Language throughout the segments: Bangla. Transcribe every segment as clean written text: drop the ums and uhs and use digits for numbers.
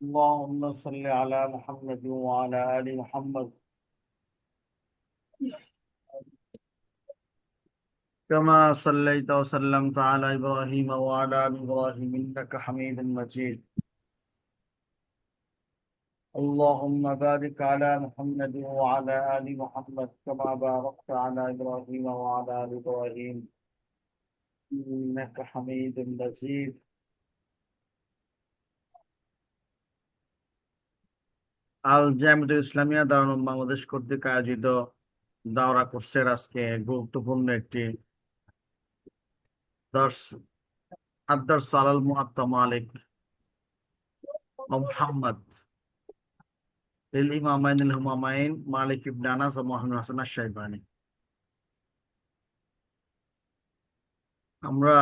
اللهم صل على محمد وعلى آل محمد كما صليت وسلمت على إبراهيم وعلى آل إبراهيم إنك حميد مجيد. اللهم بارك على محمد وعلى آل محمد كما باركت على إبراهيم وعلى آل إبراهيم إنك حميد مجيد. আল জামিয়াতুল ইসলামিয়া দারুল বাংলাদেশ কর্তৃক আয়োজিত দাওরা কোর্সের আজকে গুরুত্বপূর্ণ একটি দর্শ আদ-দারসু আলাল মুআত্তা মালিক ও মুহাম্মদ লিল ইমামাইন আল হুমামাইন মালিক ইবনে আনাস ও মুহাম্মদ হাসান আশ-শাইবানী। আমরা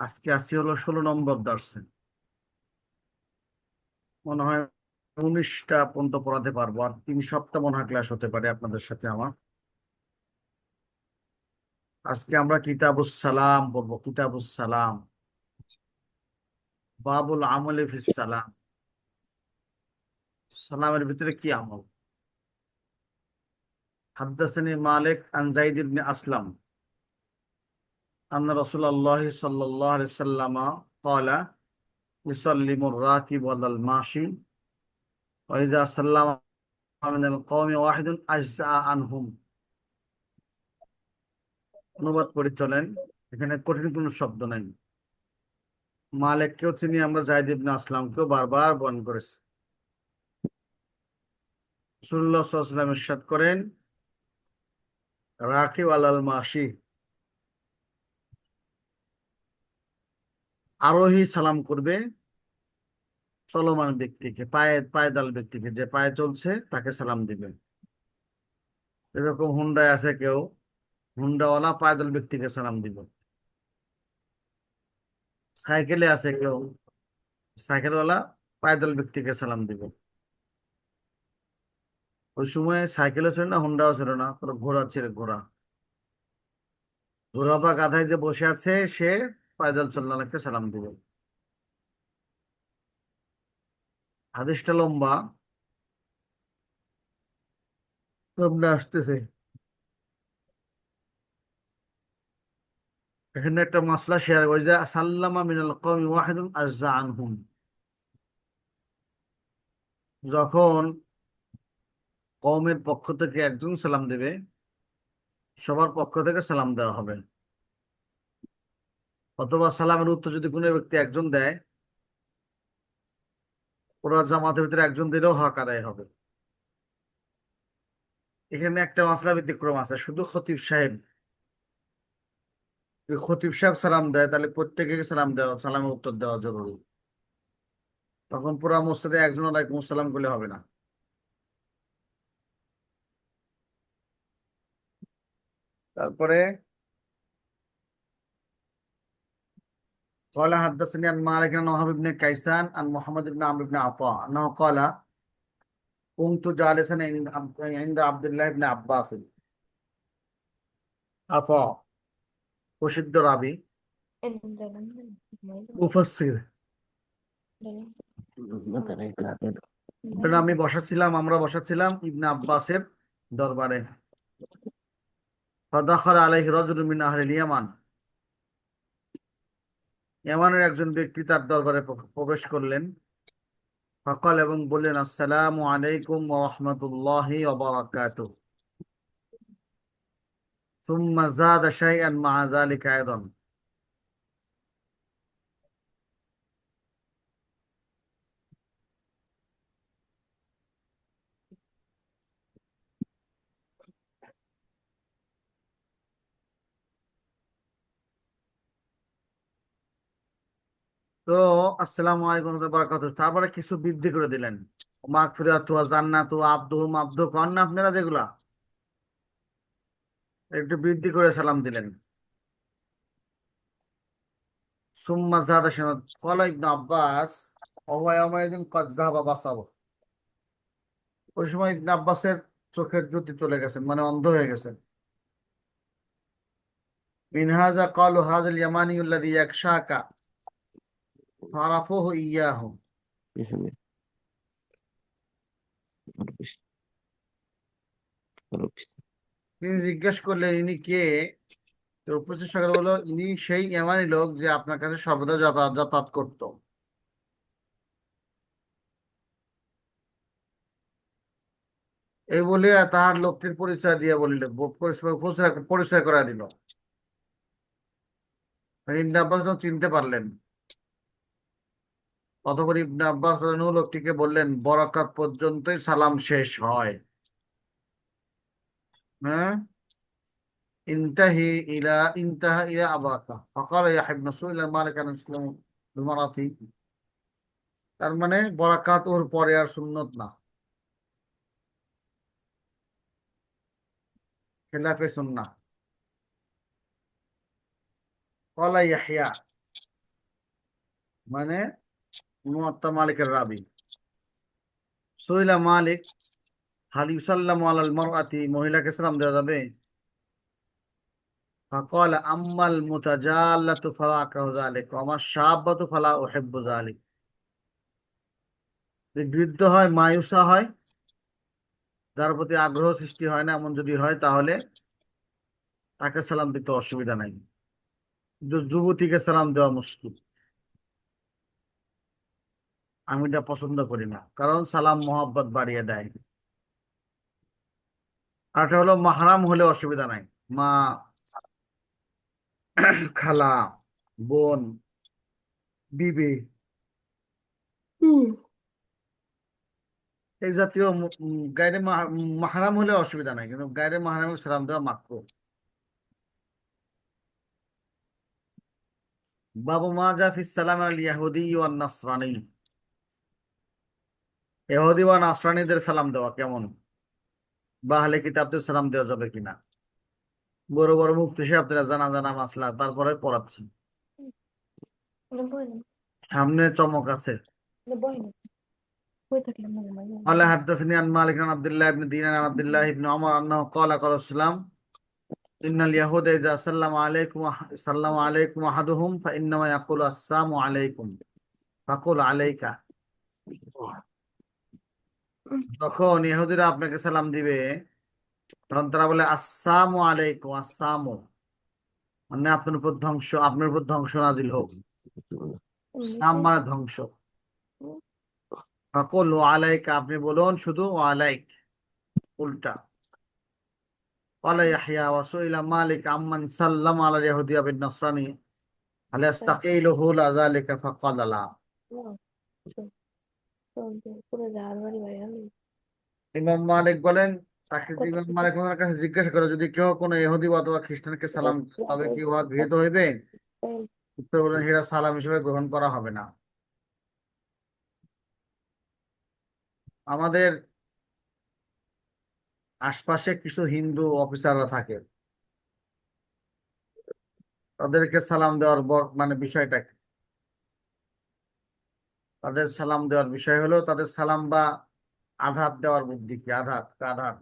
আজকে আসি হলো 16 নম্বর দর্শে। মনে হয় 19টা পর্যন্ত পড়াতে পারবো, আর 3 সপ্তাহ মনে হয় ক্লাস হতে পারে আপনাদের সাথে আমার। আজকে আমরা কিতাবুস সালাম পড়বো। কিতাবুস সালাম, বাবুল আমলে ফিস সালাম। সালামের ভিতরে কি আমল? হাদ্দাসানি মালিক আন যায়েদ ইবনে আসলাম আন্না রাসূলুল্লাহ সাল্লাল্লাহু আলাইহি সাল্লাম ক্বালা ইউসাল্লিমুর রাকিব ওয়াল মাশি ওয়া ইযা সাল্লামা মিনাল কওমি ওয়াহিদুন আজজা আনহুম। অনুবাদ করে চলেন, এখানে কঠিন কোনো শব্দ নাই। মালিককেও চিনি আমরা, যায়েদ ইবনে আসলামকেও বারবার বর্ণনা করেছি। রাসূলুল্লাহ সাল্লাল্লাহু আলাইহি ওয়াসাল্লাম ইরশাদ করেন, রাকিব আলাল মাশি, আরোহী সালাম করবে চলমান ব্যক্তিকে, পায়দাল ব্যক্তিকে, যে পায়ে চলছে তাকে সালাম দিবে। এরকম হুন্ডায় আছে কেউ, হুন্ডাওয়ালা পায়দল ব্যক্তিকে সালাম দিব। সাইকেলে আছে কেউ, সাইকেলওয়ালা পায়দল ব্যক্তিকে সালাম দিব। ওই সময় সাইকেলও ছিল না, হুন্ডাও ছিল না, পুরো ঘোড়া ছিল, ঘোড়া। ঘোড়া বা গাধায় যে বসে আছে সে পায়দল চলনাকে সালাম দিবে। হাদিসটা লম্বা, সামনে আসতেছে। এখানে একটা মাসলা শেয়ার করি, যে সাল্লামা মিনাল কওমি ওয়াহিদুন আজজা আনহুম। যখন কওমের পক্ষ থেকে একজন সালাম দেবে, সবার পক্ষ থেকে সালাম দেওয়া হবে। অথবা সালামের উত্তর যদি কোনো ব্যক্তি একজন দেয়, ওরা জামাতের ভিতরে একজন দিলেও হক আদায় হবে। এখানে একটা মাসলা ব্যতিক্রম আছে, শুধু খতিব সাহেব। যদি খতিব সাহেব সালাম দেয় তাহলে প্রত্যেকে সালাম দেওয়া, সালামের উত্তর দেওয়া জরুরি। তখন পুরা মসজিদে একজন আলাইকুম সালাম করলে হবে না। তারপরে قال حدثني عن مالك بن وهب بن كيسان عن محمد بن عمرو بن عطاء انه قال كنت جالسا عند عبد الله بن عباس। عطاء প্রসিদ্ধ রাবী, মুফাসসির। আমরা বসাছিলাম ইবনে আব্বাসের দরবারে। ফাদাখাল আলাইহি রাজুলুম মিন আহলিল ইয়ামান। ইয়ামানের একজন ব্যক্তি তার দরবারে প্রবেশ করলেন। ফাকাল, এবং বললেন, আসসালামু আলাইকুম ওয়া রাহমাতুল্লাহি ওয়া বারাকাতুহু। সুম্মা যাদা শাইআন মা যালিকা আইদান। তো আসসালামু আলাইকুম ওয়া রাহমাতুল্লাহি ওয়া বারাকাতুহু, তারপরে কিছু বৃদ্ধি করে দিলেন। মাগফিরাতু ওয়া জান্নাতু আবদুহু মাবদু, কন না আপনারা যেগুলা, একটু বৃদ্ধি করে সালাম দিলেন। সুম্মা যাদা শাইআন ক্বালা ইবনে আব্বাস ওয়া হুয়া ইয়াওমাইযিন ক্বাদ যাহাবা বাসারু। ওই সময় ইবনে আব্বাসের চোখের জ্যোতি চলে গেছেন, মানে অন্ধ হয়ে গেছেন। মিন হাযা ক্বালু হাযাল ইয়ামানিয়্যু আল্লাযী ইয়াকশাকা ফারাফুহু ইয়্যাহু। পিছনে আরো পিছনে, আরো পিছনে। তিনি জিজ্ঞেস করলেন ইনি কে? তো উপস্থিত সকলে বলল ইনি সেই এমানি লোক যে আপনার কাছে সর্বদা যাতায়াত যাতায়াত করতো। এই বলে তাহার লোকটির পরিচয় দিয়ে বলিল, পরিচয় পরিচয় করা দিল। ইবনে আব্বাস তখন চিনতে পারলেন। ততক্ষণ ইবনে আব্বাস রাদিয়াল্লাহু আনহু লোকটিকে বললেন, বরাকাত পর্যন্তই সালাম শেষ হয়। হ্যাঁ, ইনতাহি ইনতাহা ইলা আবাকা ফাকাল ইয়া ইবনে সুইলা মালিক আন ইসলাম বিমারাতি। তার মানে বরাকাত ওর পরে আর সুন্নত না, খেলাফে সুন্নাহ। কলা ইয়াহইয়া মানে মুয়াত্তা মালিকের রাবি। সুইলা মালিক হাল ইউসাল্লামু আলাল মারআতি, মহিলাকে সালাম দেওয়া যাবে? ফাকাল আম্মাল মুতাজাল্লাতু ফালা আকরাহু যালিক ওয়া আমার শাব্বাতু ফালা উহিব্বু যালিক। যে বৃদ্ধ হয়, মায়ুসা হয়, যার প্রতি আগ্রহ সৃষ্টি হয় না, এমন যদি হয় তাহলে তাকে সালাম দিতে অসুবিধা নাই। কিন্তু যুবতীকে সালাম দেওয়া মুশকিল। আমি এটা পছন্দ করি না, কারণ সালাম মোহাব্বত বাড়িয়ে দেয়। আর এটা হলো মাহরাম হলে অসুবিধা নাই। মা, খালা, বোন, বিবি, এই জাতীয় গায়রে মাহরাম হলে অসুবিধা নাই, কিন্তু গায়রে মাহরামের সালাম দেওয়া মাকরুহ। বাবু মা জা ফিস সালাম আল ইয়াহুদি ওয়ান নাসরানি। ইহুদি বা নাসরানীদের সালাম দেওয়া কেমন, বা আহলে কিতাবদের সালাম দেওয়া যাবে কিনা? বড় বড় মুফতি সাহেবরা জানা জানা মাসলা, তারপরে পড়াচ্ছি। সামনে চমক আছে। قال حدثني عن مالك عن عبد الله بن دينار عن عبد الله بن عمر انه قال السلام ان اليهود اذا سلم عليكم احدهم فانما يقول السلام عليكم فقل عليك। যখন ইহুদিরা আপনাকে সালাম দিবে তখন তারা বলে আসসালামু আলাইকুম, আসসালামু মানে আপনার উপর ধ্বংস নাজিল হোক। সাম মানে ধ্বংস। ফাকুল আলাইকা, আপনি বলুন শুধু আলাইক, উল্টা। قال يحيى وسئل مالك عمن سلم على اليهودية بالنصراني هل يستقيله لا ذلك فقال لا। ইমাম মালিক বলেন, তাকে যে ইমাম মালিক ওনার কাছে জিজ্ঞাসা করে যদি কেউ কোনো ইহুদি অথবা খ্রিস্টানকে সালাম দেয়, তবে কি উহা গৃহীত হইবে? উত্তর বলেন, সেটা সালাম হিসেবে গ্রহণ করা হবে না। আমাদের আশপাশে কিছু হিন্দু অফিসাররা থাকে, তাদেরকে সালাম দেওয়ার মানে বিষয়টা কি? তাদের সালাম দেওয়ার বিষয় হলো তাদের সালাম বা আঘাত দেওয়ার বুদ্ধি কি? আঘাত আঘাত।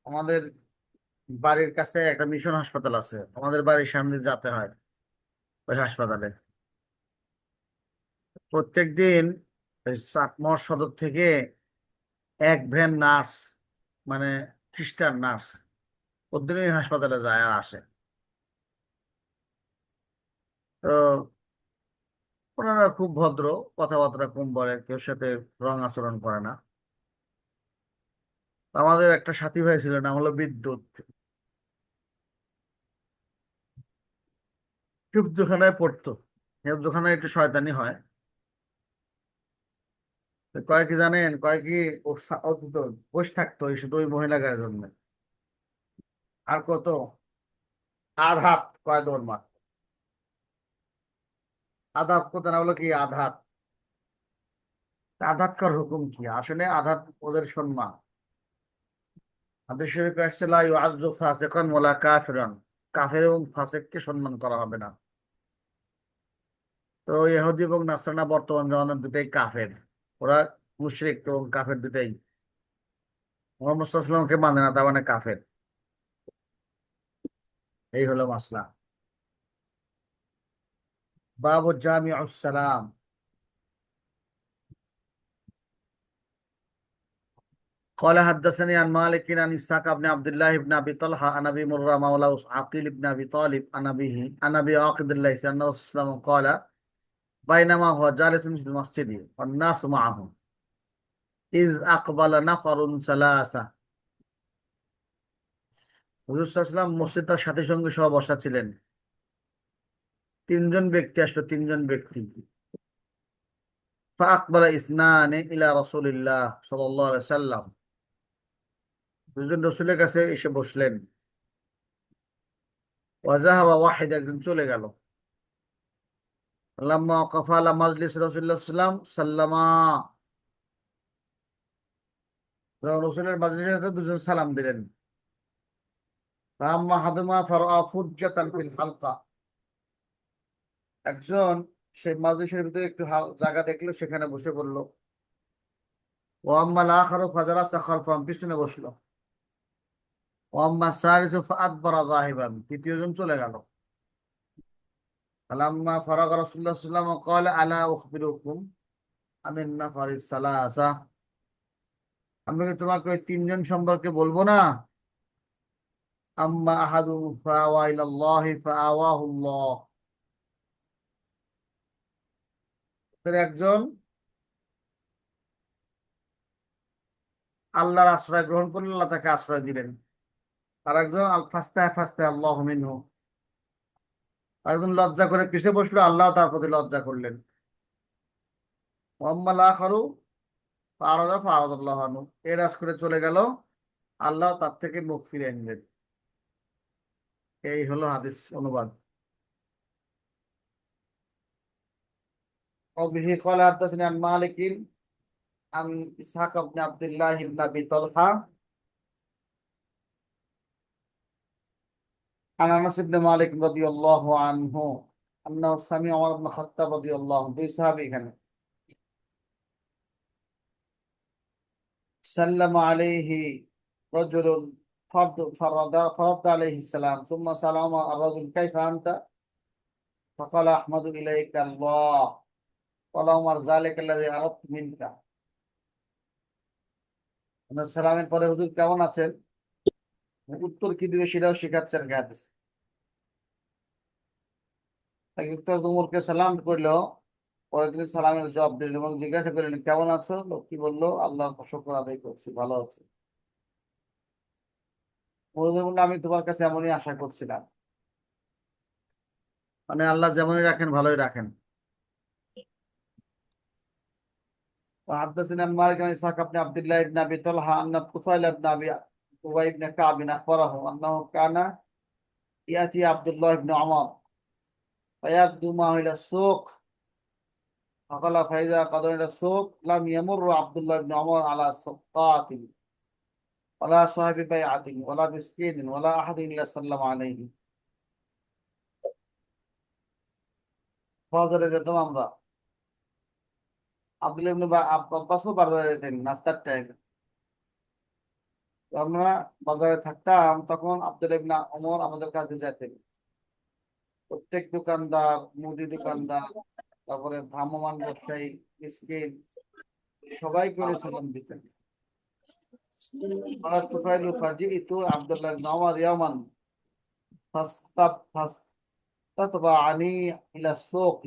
আমাদের বাড়ির কাছে একটা মিশন হাসপাতাল আছে, আমাদের বাড়ির সামনে যেতে হয় ওই হাসপাতালে। প্রত্যেকদিন ওই চাটমোহর সদর থেকে এক ভ্যান নার্স, মানে খ্রিস্টান নার্স, প্রতিদিনই হাসপাতালে যায় আর আসে। তো ওনারা খুব ভদ্র, কথাবার্তা কম বলে, কেউ সাথে রং আচরণ করে না। আমাদের একটা সাথী ভাই ছিল, নাম হলো বিদ্যুৎ। হিফজোখানায় পড়তো। হিফজোখানায় একটু শয়তানি হয়। তো কয় কি জানেন, কয় কি ও তো বসে থাকতো ওই শুধু ওই মহিলাদের জন্য। আর কত আধাত কয় দৌড় মার। আধাত কত না হলো কি আধাত। আধাত কর হুকুম কি? আসলে আধাত ওদের সম্মান। হাদিস শরীফে আসছে লা ইউআজ্জু ফাসিকান ওয়ালা কাফিরান, কাফের এবং ফাসিককে সম্মান করা হবে না। তো ইহুদি এবং নাসরানা বর্তমান জামানার দুটাই কাফের। ওরা মুশরিক এবং কাফের দুটাই। মুহাম্মদ সাল্লাল্লাহু আলাইহি ওয়াসাল্লামকে মানে না, তার মানে কাফের। এই হলো মাসলা। বাবু জামিউস সালাম। قال حدثني عن مالك عن إسحاق بن عبد الله بن أبي طلحة عن أبي مرة مولى عقيل بن أبي طالب عن أبيه عن أبي عاقد الليثي أن الرسول صلى الله عليه وسلم قال بينما هو جالس في المسجد والناس معه إذ أقبل نفر ثلاثة। হুজুর সাল্লাল্লাহু আলাইহি ওয়াসাল্লাম মসজিদ তার সাথী সঙ্গে সহ বসা ছিলেন। তিনজন ব্যক্তি আসলো, তিনজন ব্যক্তি। فأقبل اثنان إلى رسول الله صلى الله عليه وسلم। দুজন রসুলের কাছে এসে বসলেন। وذهب واحد, একজন চলে গেল। লাম্মা ওয়াকাফা আলা মাজলিস রাসূলুল্লাহ সাল্লাল্লাহু আলাইহি ওয়াসাল্লাম সাল্লামা। রসুলের মাজলিসে দুজন সালাম দিলেন। ফাম্মা হাদমা ফারআ ফুরজাতান ফিল হালকা। একজন সেই মাজলিসের ভিতরে একটু জায়গা দেখলো, সেখানে বসে পড়লো। ওয়া আম্মাল আখারু ফাজালাসা খালফাহুম, পিছনে বসলো। ওয়া আম্মা সালিসু ফাআদবারা যাহিবান, তৃতীয়জন চলে গেল। ফালাম্মা ফারাগা রাসূলুল্লাহ সাল্লাল্লাহু আলাইহি ওয়াসাল্লাম ক্বালা আলা উখবিরুকুম আনিন নাফারিস সালাসা। আমি কি তোমাকে ওই তিনজন সম্পর্কে বলবো না? আম্মা আহাদুহুম ফাআওয়া ইলাল্লাহি ফাআওয়াহুল্লাহ। একজন আল্লাহর আশ্রয় গ্রহণ করলেন, আল্লাহ তাকে আশ্রয় দিলেন। আর একজন আল ফাস্তা ফাস্তা আল্লাহু মিনহু। একজন লজ্জা করে পিছিয়ে বসলো, আল্লাহ তার প্রতি লজ্জা করলেন। ওয়াম্মাল আখারু ফাআরাদা ফাআরাদাল্লাহু আনহু, এরাজ করে চলে গেল, আল্লাহ তার থেকে মুখ ফিরিয়ে নিলেন। এই হলো হাদিস অনুবাদ। وبه قال حدثني عن مالك عن إسحاق بن عبد الله بن أبي طلحة عن أنس بن مالك رضي الله عنه أنه سمع عمر بن الخطاب رضي الله عنه, দুই সাহাবী এখানে। سلم عليه رجل فرد عليه السلام ثم سلم الرجل كيف أنت فقال أحمد إليك الله قال عمر ذلك الذي أردت منك। সালামের পরে হুজুর কেমন আছেন, উত্তর কি দিবে সেটাও শেখাচ্ছেন হাদিস। উমরকে সালাম করলো, পরে তিনি সালামের জবাব দিলেন এবং জিজ্ঞাসা করলেন কেমন আছো। লোকটি বললো আল্লাহর শুকর আদায় করছি, ভালো আছি। হুজুর বলল আমি তোমার কাছে এমনই আশা করছিলাম। মানে আল্লাহ যেমনই রাখেন ভালোই রাখেন। وحدثنا عن مالك عن اسحاق بن عبد الله بن ابي طلحه ان طفيل بن ابي ابي بن كعب اخبره انه كان ياتي عبد الله بن عمر فيغدو معه الى السوق فقال فاذا قدم الى السوق لم يمر عبد الله بن عمر على سقاط ولا صاحب بيعة ولا مسكين ولا احد الا سلم عليه। বাজারে যেতাম আমরা, আব্দুল ইবনে আব্বাসও বাজারে যেতেন নাস্তার টাইম। আমরা বাজারে থাকতাম, তখন আব্দুল ইবনে ওমর আমাদের কাছে যেতেন। প্রত্যেক দোকানদার, মুদি দোকানদার, তারপরে ভ্রাম্যমাণ ব্যবসায়ী, মিসকিন, সবাই করে সালাম দিতেন। তুফাইল ফাজিইতু আব্দুল্লাহ ইবনে ওমর ইয়ামান ফাস্তাতবাআনি ইলা সুক।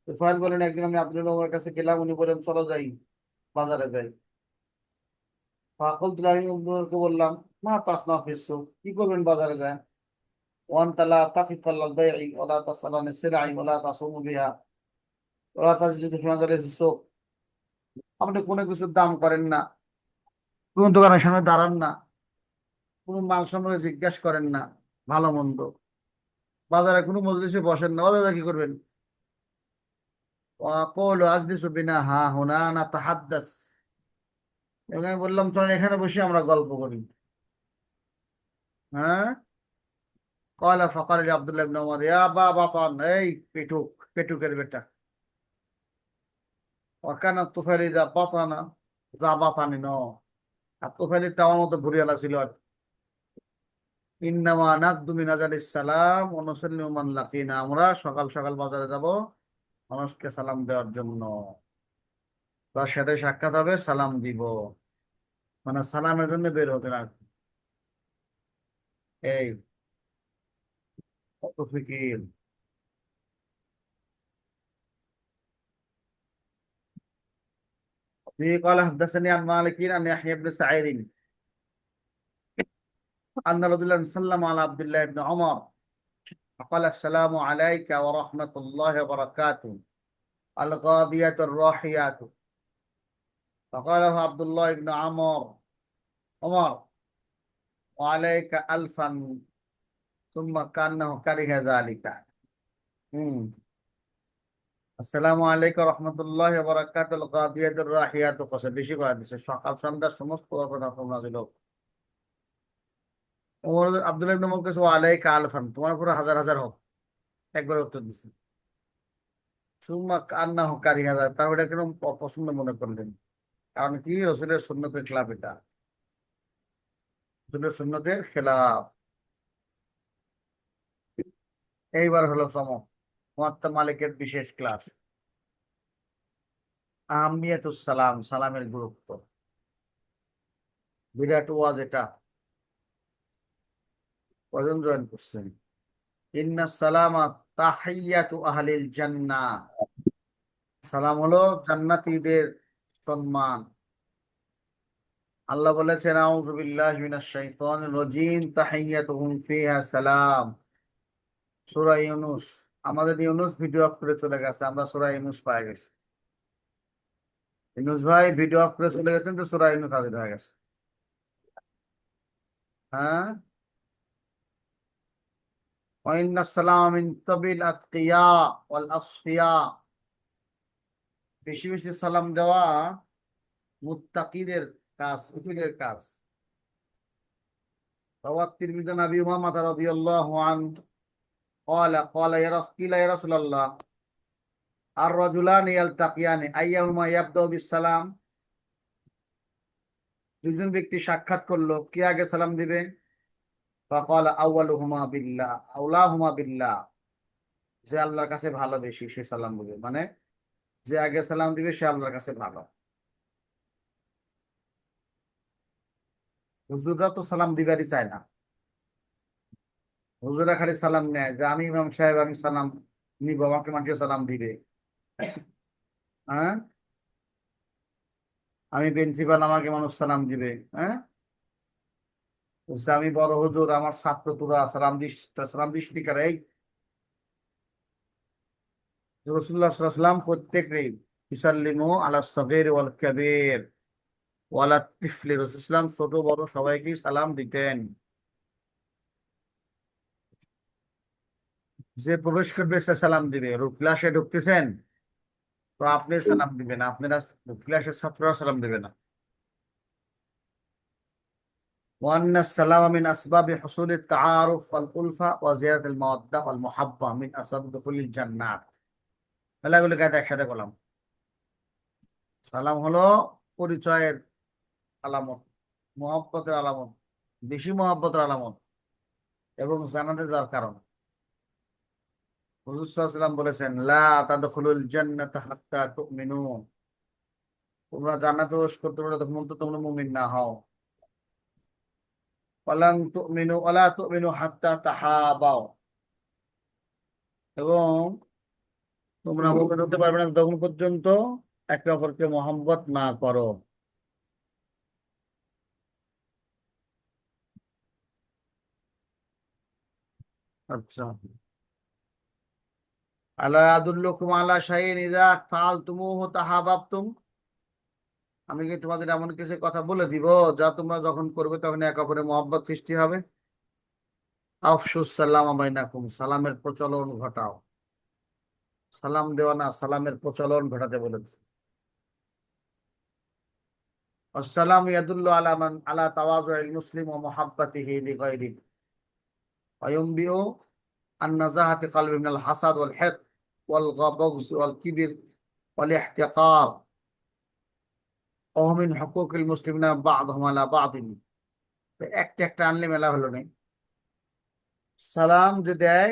তুফাইল বলেন একদিন আমি আব্দুল্লাহ ওমরের কাছে গেলাম, উনি বলেন চলো যাই, বাজারে যাই। ফাকুলতু আমি ওমরকে বললাম মা তাসনা ফিস সুক, কি করবেন বাজারে যায়। وأنت لا تقف على البيع ولا تسأل عن السلع ولا تصوم بها ولا تجد في مجالس السوق। আপনি কোনো কিছুর দাম করেন না, কোন দোকানের সামনে দাঁড়ান না, কোন মাল সম্পর্কে জিজ্ঞাসা করেন না, ভালো মন্দ, বাজারে কোনো মজলিসে বসেন না, বাজারে কি করবেন। وأقول أجلس بنا ها هنا نتحدث, এবং আমি বললাম চলেন এখানে বসে আমরা গল্প করি। হ্যাঁ, قال فقال لي عبد الله بن عمر يا أبا بطن, এই পেটুক, পেটুকের বেটা। وكان الطفيل إذا بطن ذا بطن, আর তোফাইলের টাওয়ার মতো ভুরিয়ালা ছিল আর ইন্নামা নাকদু মিন আজালিস সালাম ওয়া নুসাল্লিমু মান লাকিনা, আমরা সকাল সকাল বাজারে যাব মানুষকে সালাম দেওয়ার জন্য, তার সাথে সাক্ষাৎ হবে, সালাম দিব, মানে সালামের জন্য বের হতে না। এই কত ফিকির। في قال حدثني عن مالك عن يحيى بن سعيد أن رجلا سلم على عبد الله بن عمر فقال السلام عليك ورحمة الله وبركاته الغادية الراحيات. فقال له عبد الله بن عمر وعليك ألفا، ثم كأنه كره ذلك. হুম। আসসালামু আলাইকুম রহমতুল্লাহ বারাকাতুল গাদিয়াতুর রাহিয়াতু, কসে বেশি করে দিছে, সকাল সন্ধ্যা সমস্ত কথা তোমরা দিল। ওমর আব্দুল্লাহ ইবনে ওমর কাছে ওয়ালাইকা আলফান, তোমার পুরো হাজার হাজার হোক, একবার উত্তর দিছে। সুম্মা কান্নাহু কারিহা, তার ওটা কেন অপছন্দ মনে করলেন? কারণ কি, রসুলের সুন্নতের খেলাফ এটা, রসুলের সুন্নতের খেলাফ। এইবার হলো চমক, মুয়াত্তা মালিকের বিশেষ ক্লাস, আহমিয়াতুস সালাম, সালামের গুরুত্ব। বিরাট ওয়াজ এটা, কয়জন জয়েন করছেন? ইন্না সালামা তাহিয়াতু আহলিল জান্নাহ, সালাম হলো জান্নাতীদের সম্মান। আল্লাহ বলেছেন আউযু বিল্লাহি মিনাশ শাইতানির রাজীম তাহিয়াতুহুম ফিহা সালাম, সূরা ইউনূস। আমাদের ইউনূস ভিডিও অফ করে চলে গেছে, আমরা সূরা ইউনূস পাই গেছি। ইউনূস ভাই ভিডিও অফ করে চলে গেছেন, তো সূরা ইউনূস হাজির হয়ে গেছে। হ্যাঁ, ওয়া ইন্নাস সালামা মিন তাবিল আতকিয়া ওয়াল আসফিয়া, বেশি বেশি সালাম দেওয়া মুত্তাকিদের কাজ, উকিলের কাজ। رواه الترمذي عن ابي امامه رضي الله عنه قال قيل يا رسول الله الرجلان يلتقيان ايهما يبدأ بالسلام, দুজন ব্যক্তি সাক্ষাৎ করলো, কে আগে সালাম দিবে? فقال اولهما بالله اولاهما بالله, যে আল্লাহর কাছে ভালো বেশি সে সালাম দিবে, মানে যে আগে সালাম দিবে সে আল্লাহর কাছে ভালো। হুজুররা তো সালাম দিবারই চায় না, হুজুরা খালি সালাম নেয়, যে আমি ইমাম সাহেব আমি সালাম নিব, আমাকে মানুষ সালাম দিবে। হ্যাঁ, আমি প্রিন্সিপাল আমাকে মানুষ সালাম দিবে। হ্যাঁ, বলছে আমি বড় হুজুর আমার ছাত্র তোরা সালাম দিস, সালাম দিস নি কারে? এই রাসূলুল্লাহ সাল্লাল্লাহু আলাইহি ওয়াসাল্লাম প্রত্যেককেই ইসাল্লিমু আলা সগীর ওয়াল কাবীর ওয়ালা তিফলি, রাসূলুল্লাহ ছোট বড় সবাইকে সালাম দিতেন। যে প্রবেশ করবে সে সালাম দিবে। ক্লাসে ঢুকতেছেন তো আপনি সালাম দিবেন, আপনারা ক্লাসের ছাত্ররা সালাম দিবে না। وأن السلام من أسباب حصول التعارف والألفة وزيادة المودة والمحبة من أسباب دخول الجنات। এগুলো কায়দা একসাথে করলাম। সালাম হলো পরিচয়ের আলামত, মহব্বতের আলামত, বেশি মহব্বতের আলামত এবং জানাতে যাওয়ার কারণ। হুজুর সাল্লাল্লাহু আলাইহি ওয়াসাল্লাম বলেছেন লা তাদখুলুল জান্নাতা হাত্তা তুমিনু, তোমরা জান্নাতে প্রবেশ করতে পারো তখন তো তোমরা মুমিন না হও। ওয়ালান তুমিনু ওয়ালা তুমিনু হাত্তা তাহাবাও, এবং তোমরা মুমিন হতে পারবে না ততক্ষণ পর্যন্ত একে অপরকে মহব্বত না করো। আচ্ছা, আলা আদুল্লুকুম আলা শাইইন ইযা ফাআলতুমুহু তাহাব্বাতুম, আমি কি তোমাদের এমন কিছু কথা বলে দিব যা তোমরা যখন করবে তখন একে অপরের মহব্বত সৃষ্টি হবে? আফশুস সালাম বাইনাকুম, সালামের প্রচলন ঘটাও। সালাম দেওয়া না, সালামের প্রচলন ঘটাতে বলেছে। আসসালাম ইয়াদুল্লু আলা মান আলা তাওয়াজুল মুসলিম ওয়া মুহাব্বাতিহি লিগায়রিহি ওয়া ইউনবিউ আন নাজাহাতি কলবি মিনাল হাসাদ ওয়াল হিকদ ওয়াল গবজ ওয়াল কিবর ওয়াল ইহতিকার ওয়া মিন হুকুকিল মুসলিমিনা বা'দুহুম আলা বা'দিন। একটা একটা আনলে মেলা হলো না। সালাম যে দেয়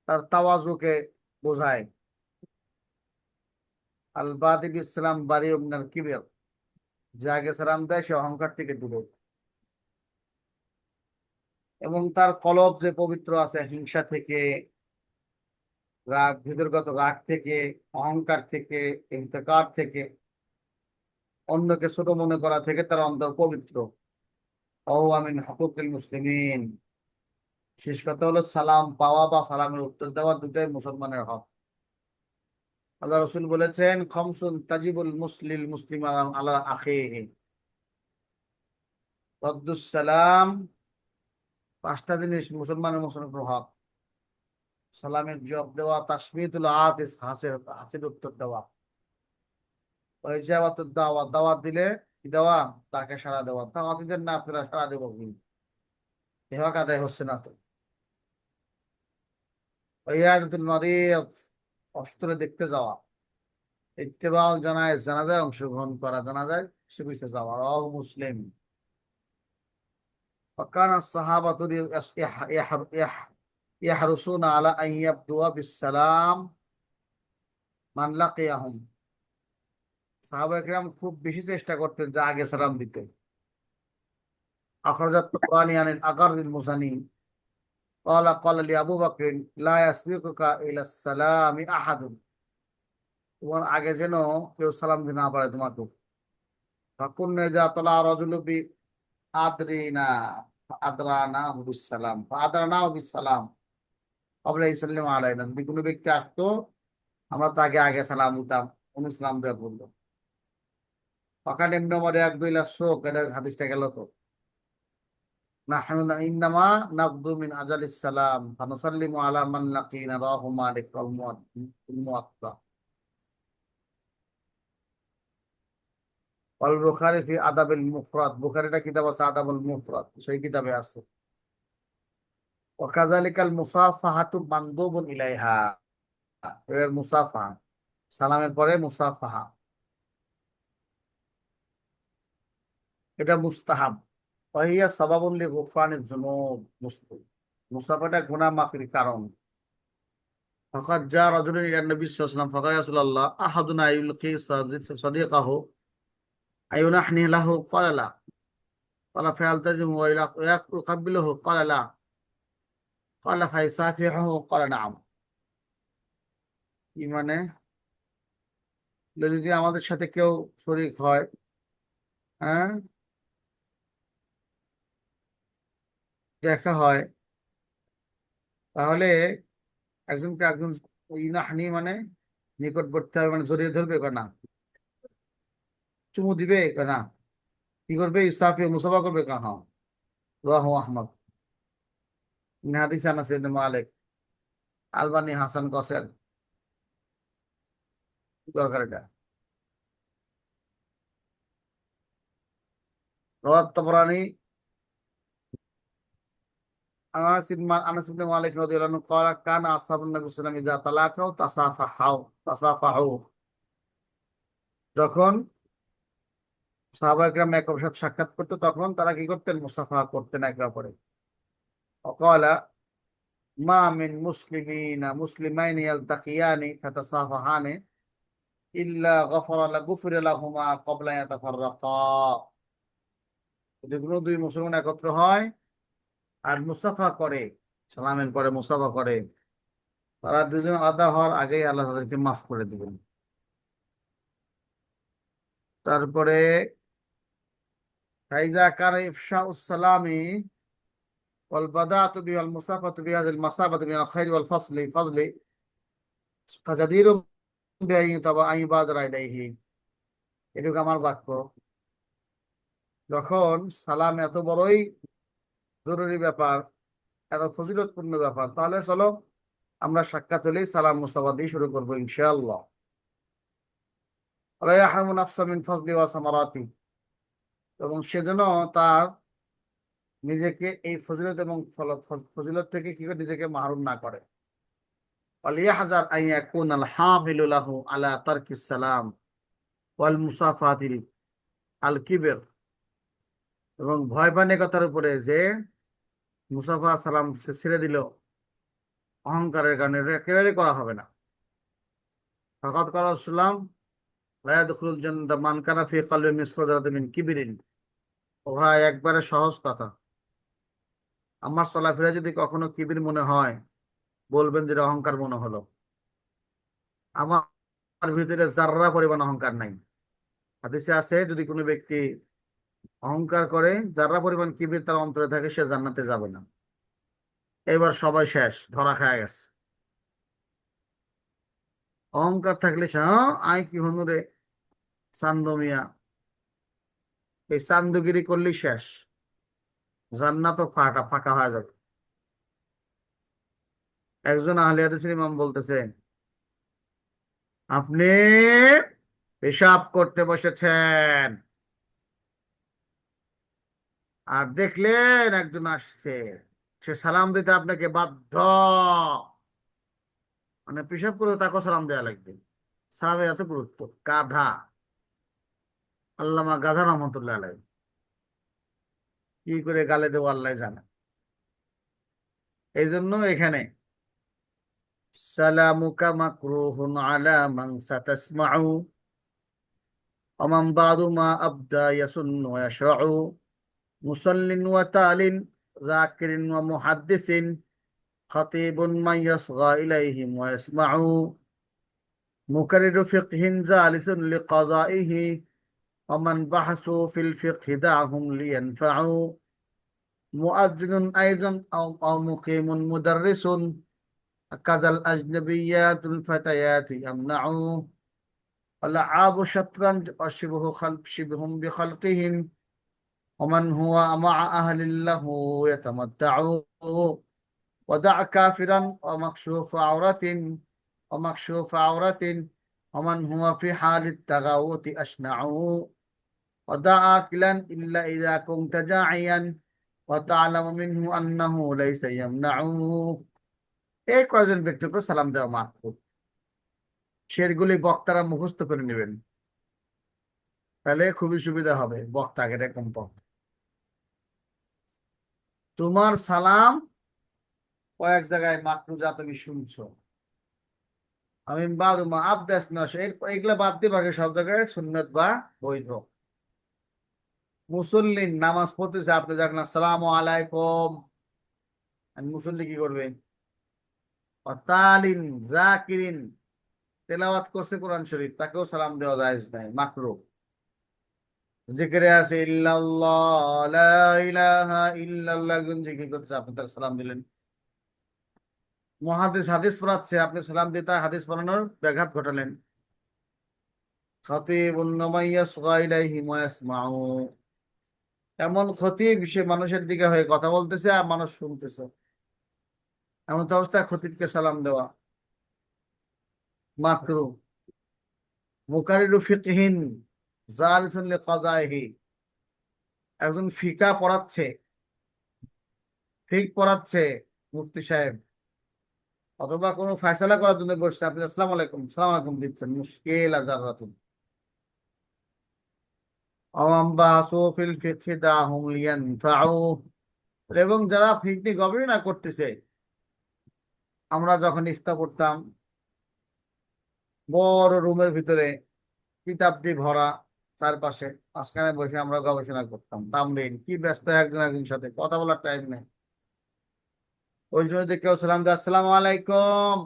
তার তাওয়াজুকে বোঝায়। আল বাদি বিসসালাম বারি মিনাল কিবর, যে আগে সালাম দেয় সে অহংকার থেকে দূরে, এবং তার কলব যে পবিত্র আছে হিংসা থেকে, রাগ, ভিতরগত রাগ থেকে, অহংকার থেকে, ইহতিকার থেকে, অন্যকে ছোট মনে করা থেকে তার অন্তর পবিত্র। ও আমিন হকুকুল মুসলিমিন, শেষ কথা হলো সালাম পাওয়া বা সালামের উত্তর দেওয়া দুটাই মুসলমানের হক। আল্লাহ রসুল বলেছেন, খমসুন তাজিবুল মুসলিল মুসলিম আলা আখিহি, রদ্দুস সালাম, পাঁচটা জিনিস মুসলমানের মুসলমানের হক। সালামের জবাব দেওয়া, তাসমিতুল আতিস, হাসির হাসির উত্তর দেওয়া, ওই জাওয়াতুদ দাওয়াত, দাওয়াত দিলে কি দেওয়া, তাকে সাড়া দেওয়া। দাওয়াত দিলেন না, আপনারা সাড়া দেবো কি? এ হক আদায় হচ্ছে না তো। ওয়াইয়াদাতুল মারিদ, অসুস্থ দেখতে যাওয়া। ইত্তেবাউল জানায়, জানাজায় অংশগ্রহণ করা, জানাজায় চিকিৎসা যাওয়া। রাওয়াহু মুসলিম। وكان الصحابة يحرصون على أن يبدوا بالسلام من لقيهم। সাহাবা একরাম খুব বেশি চেষ্টা করতেন যে আগে সালাম দিতে। আখরাজাত তাবরানী আন আল-আগর আল-মুসানি قال لي أبو بكر لا يسبقك إلى السلام أحد। তোমার আগে যেন কেউ সালাম দিতে না পারে তোমাকে। ফাকুন্না ইযা তালা রাজুলু বি আদরিনা আদরানা বিস সালাম, আদরানা বিস সালাম ক্বাবলা ইউসাল্লিমু আলাইনা। যদি কোনো ব্যক্তি আসতো আমরা তাকে আগে সালাম দিতাম, উনি সালাম দেওয়া বললো। ফাকান ইবনে উমর ইয়াকদু ইলা সুক, এটা হাদিসটা গেল তো। নাহনু ইন্নামা নাকদু মিন আজালিস সালাম ফানুসাল্লিমু আলা মান লাকিনা, রাহু মালিক ওয়াল মুওয়াত্তা। ওয়াল বুখারী ফি আদাবিল মুফরাদ, বুখারীটা কিতাব আছে আদাবুল মুফরাদ, সেই কিতাবে আছে। ওয়া কাযালিকাল মুসাফাহাতু মানদুবুন ইলাইহা, এর মুসাফাহা, সালামের পরে মুসাফাহা, এটা মুস্তাহাব। ওয়া হিয়া সাবাবুন লি গুফরানিজ যুনুব, মুসাফাটা গুনাহ মাফির কারণ। ফাকাদ জা রাজুলুন ইলা নবী সাল্লাল্লাহু আলাইহি ওয়াসাল্লাম ফাকাল ইয়া রাসূলুল্লাহ আহাদুনা ইউলকি সাদিকাহু আয়ুনাহনি লাহু ক্বালা লা, ক্বালা ফায়ালতাজিমু ওয়া ইয়াকুবিলুহু ক্বালা লা, ক্বালা ফায়সাফিহুহু ক্বালা নাআম। কি মানে, যদি আমাদের সাথে কেউ শরীক হয়, হ্যাঁ, দেখা হয়, তাহলে একজনকে একজন, ইনাহনি মানে নিকটবর্তী হবে, মানে জড়িয়ে ধরবে না, চুমু দিবে না, কি করবে, ইসাফি মুসাফা করবে কাহা। রাহু আহমদ। হাদিস আনাস ইবনে মালিক, আলবানী হাসান কসের, দরকার এটা। রাওয়াত তাবরানী আনাস ইবনে মালিক রাদিয়াল্লাহু আনহু قال كان اصحاب النبي صلى الله عليه وسلم اذا تلاقوا تصافحوا। যখন সাহাবা একরাম একে অপরের সাথে সাক্ষাৎ করতো তখন তারা কি করতেন, মুসাফাহা করতেন একে অপরে। وقال ما من مسلمين يلتقيان فتصافحان إلا غفر لهما قبل أن يتفرقا। যদি কোনো দুই মুসলমান একত্র হয় আর মুসাফা করে, সালামের পরে মুসাফা করে, তারা দুজন আলাদা হওয়ার আগেই আল্লাহ তাদেরকে মাফ করে দিবেন। তারপরে ফাইজা কার ইফশাউস সালামি ওয়াল বাদাতু বিল মুসাফাতু বিহাযিল মাসাবাতু মিনাল খাইরি ওয়াল ফজলি ফাজাদিরুম বিআইন তাবা আইন বাদরা ইলাইহি। এটুকু আমার বাক্য। যখন সালাম এত বড়ই জরুরি ব্যাপার, এত ফজিলতপূর্ণ ব্যাপার, তাহলে চলো আমরা সাক্ষাৎ হলেই সালাম মুসাফা দিয়ে শুরু করবো ইনশাআল্লাহ। ওয়া ইয়াহরুমু নাফসা মিন ফজলি ওয়া সামারাতি, এবং সেজন্য তার নিজেকে এই ফজিলত এবং ফজিলত থেকে কি করে নিজেকে মাহরুম না করে। ওয়ালিয়াহজার আন ইয়াকুনাল হামিলু লাহু আলা তারকিস সালাম ওয়াল মুসাফাতিল আল কিবর, এবং ভয় পান কথার উপরে যে মুসাফা সালাম ছেড়ে দিল অহংকারের কারণে, এটা একেবারেই করা হবে না। ফাকাদ ক্বালা রাসূলুল্লাহ লা ইয়াদখুলুল জান্নাতা মান কানা ফি কলবিহি মিসকালু যারাতিন মিন কিবরিন। ও ভাই, একবারে সহজ কথা। আমার চলাফেরা যদি কখনো কিবির মনে হয়, বলবেন যে এটা অহংকার মনে হলো। আমার ভিতরে যাররা পরিমাণ অহংকার নাই। হাদিসে আছে, যদি কোনো ব্যক্তি অহংকার করে, যাররা পরিমাণ কিবির তার অন্তরে থাকে, সে জান্নাতে যাবে না। এবার সবাই শেষ, ধরা খায় গেছে। অহংকার থাকলে সে আই কি হনুরে চান্দ মিয়া, এই চান্দগিরি করলেই শেষ, জান্নাত ফাঁকা ফাঁকা হয়ে যাবে। একজন আহলে হাদিসের ইমাম বলতেছে, আপনি পেশাব করতে বসেছেন আর দেখলেন একজন আসছে, সে সালাম দিতে আপনাকে বাধ্য, মানে পেশাব করে তাকে সালাম দেওয়া লাগবে। সালামের এত গুরুত্ব। গাধা, আল্লামা গাধা রহমতুল্লাহ আলাইহি কি করে গালে দেবো আল্লাহ জানে। এই জন্য এখানে সালামুকা মাকরুহুন আলা মান সাতাসমাউ ওমান বাদু মা আবদা ইয়াসুন্নু ওয়া ইয়াশরাউ মুসাল্লিন ওয়া তালিন যাকিরিন ওয়া মুহাদ্দিসিন খাতিবুন মান ইয়াসগা ইলাইহিম ওয়া ইয়াসমাউ মুকাররিরু ফিকহিন জালিসুন লিকাযাইহি ওমান বাহাসু ফিল ফিকহি দাহুম লিয়ানফাউ মুআজ্জিনুন আইযান আও মুকিমুন মুদাররিসুন কাযাল আজনাবিয়াতুল ফাতায়াতি আমনাউ আলআবু শাতরাঞ্জ অশিবহু খালক শিবহুম বিখালকিহিম ওমান হুয়া মা আহলিল্লাহু ইয়াতামাত্তাউ ওয়াদা কাফিরান ওয়া মাকশুফ আওরাতিন ওয়া মাকশুফ আওরাতিন ওমান হুয়া ফি হালিত তাগাউতি আসনাউ ওয়াদা আকিলান ইল্লা ইযা কুনতা জাইয়ান ওয়া তা'লামু মিনহু আন্নাহু লাইসা ইয়ামনাউ। এই কয়জন ব্যক্তির উপর সালাম দেওয়া মাহফুজ, শেরগুলি বক্তারা মুখস্থ করে নেবেন, তাহলে খুবই সুবিধা হবে বক্তাকে এরকম পথ। তোমার সালাম কয়েক জায়গায় মাকরুজা তুমি শুনছো, আমি বারুমা আবদাস না, এগুলা বাদ দিয়ে বাকি সব জায়গায় সুন্নত বা বৈধ। মুসল্লিন নামাজ পড়তেছে, আপনি যখন আসসালামু আলাইকুম, আর মুসল্লি কি করবে? তালিন জাকিরিন তেলাওয়াত করছে কোরআন শরীফ, তাকেও সালাম দেওয়া যায় নাই, মাকরু। জিকিরে আছে ইল্লাল্লাহ লা ইলাহা ইল্লাল্লাহ, একজন জিকির করতেছে, আপনি তাকে সালাম দিলেন। মুহাদ্দিস হাদিস পড়াচ্ছে, আপনি সালাম দিয়ে তার হাদিস পড়ানোর ব্যাঘাত ঘটালেন। খতিবুন ইয়াসগা ইলাইহি ওয়া ইয়াসমাউ, এমন খতিব সে মানুষের দিকে হয়ে কথা বলতেছে আর মানুষ শুনতেছে, এমন তো অবস্থায় খতিবকে সালাম দেওয়া মাকরু। মুকারিরু ফিকহিন জালিসুন লিকাযাইহি, একজন ফিকা পড়াচ্ছে, ফিক পড়াচ্ছে মুফতি সাহেব, অথবা কোনো ফয়সালা করার জন্য বসছে, আপনি আসসালামু আলাইকুম সালাম আলাইকুম দিচ্ছেন, মুশকিল আজারাতুন আওয়াম বাসু ফিল ফিকহি দাহুম লিয়ানফাউ। এবং যারা ফিক নিয়ে গবেষণা করতেছে, আমরা যখন ইফতা পড়তাম, বড় রুমের ভিতরে কিতাব দিয়ে ভরা, চারপাশে মাঝখানে বসে আমরা গবেষণা করতাম, তামরিন কি ব্যস্ত একজন একজনের সাথে কথা বলার টাইম নেই। ওই সময় যদি কেউ সালাম দেয় আসসালামু আলাইকুম,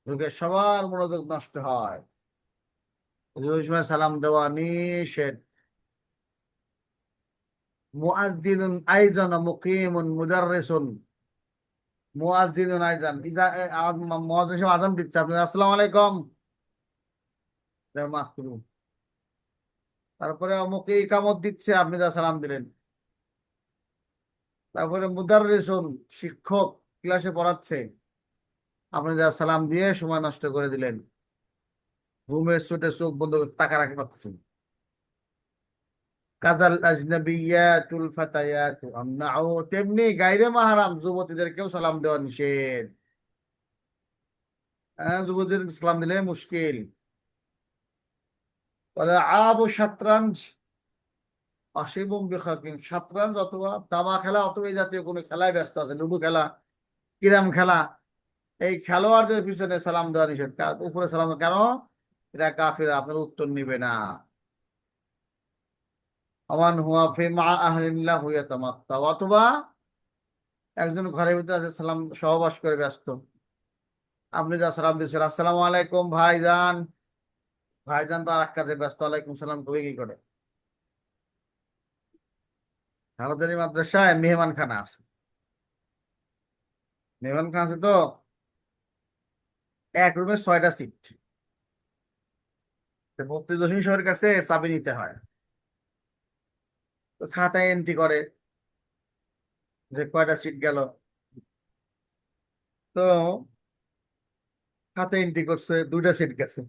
ঢুকে সবার মনোযোগ নষ্ট হয়। ওই সময় সালাম দেওয়া নিষেধ। মুআজ্জিনুন আইজান মুকিমুন মুদাররিসুন, মুআজ্জিনুন আইজান ইজা মুয়াজ্জিন সাহেব আযান দিচ্ছে, আপনি আসসালামু আলাইকুম মাফ করুন, তারপরে অমুকে ইকামত দিচ্ছে, আপনি যা সালাম দিলেন। তারপরে মুদাররিসুন শিক্ষক ক্লাসে পড়াচ্ছে, আপনি যা সালাম দিয়ে সময় নষ্ট করে দিলেন, ঘুমের চোটে চোখ বন্ধ করে তাকা রাখতে পারতেছেন। কাজাল আজনাবিয়াতুল ফাতায়াতু আমনাউ, তেমনি গায়রে মাহরাম যুবতীদেরকেও সালাম দেওয়া নিষেধ। হ্যাঁ, যুবতীদের সালাম দিলে মুশকিল। বলে আবু শাতরাঞ্জ অসীমম বিখাকিন, শতরঞ্জ অথবা দাবা খেলা অথবা এই জাতীয় কোনো খেলায় ব্যস্ত আছে, লুডো খেলা, ক্যারাম খেলা, এই খেলোয়াড়দের পিছনে সালাম দেওয়া নিষেধ। উপরে সালাম কেন? এটা কাফির, আপনার উত্তর নিবে না। আমান হুয়া ফি মা আহলিল্লাহ ইয়াতামাত্তা, অথবা একজন ঘরের ভিতরে আছে, সালাম সহবাস করে ব্যস্ত, আপনি যা সালাম দিচ্ছেন আসসালামু আলাইকুম ভাইজান, ভাইজান তো আর এক কাজে ব্যস্ত, আলাইকুম সালাম কবে কি করে? হারদারি মাদ্রাসায় মেহমান খানা আছে, মেহমান খানা আছে তো, এক রুমে 6টা সিট। মুফতি জহির সাহেবের কাছে চাবি নিতে হয়, তো খাতায় এন্ট্রি করে যে কয়টা সিট গেল। তো খাতায় এন্ট্রি করছে 2টা সিট গেছে।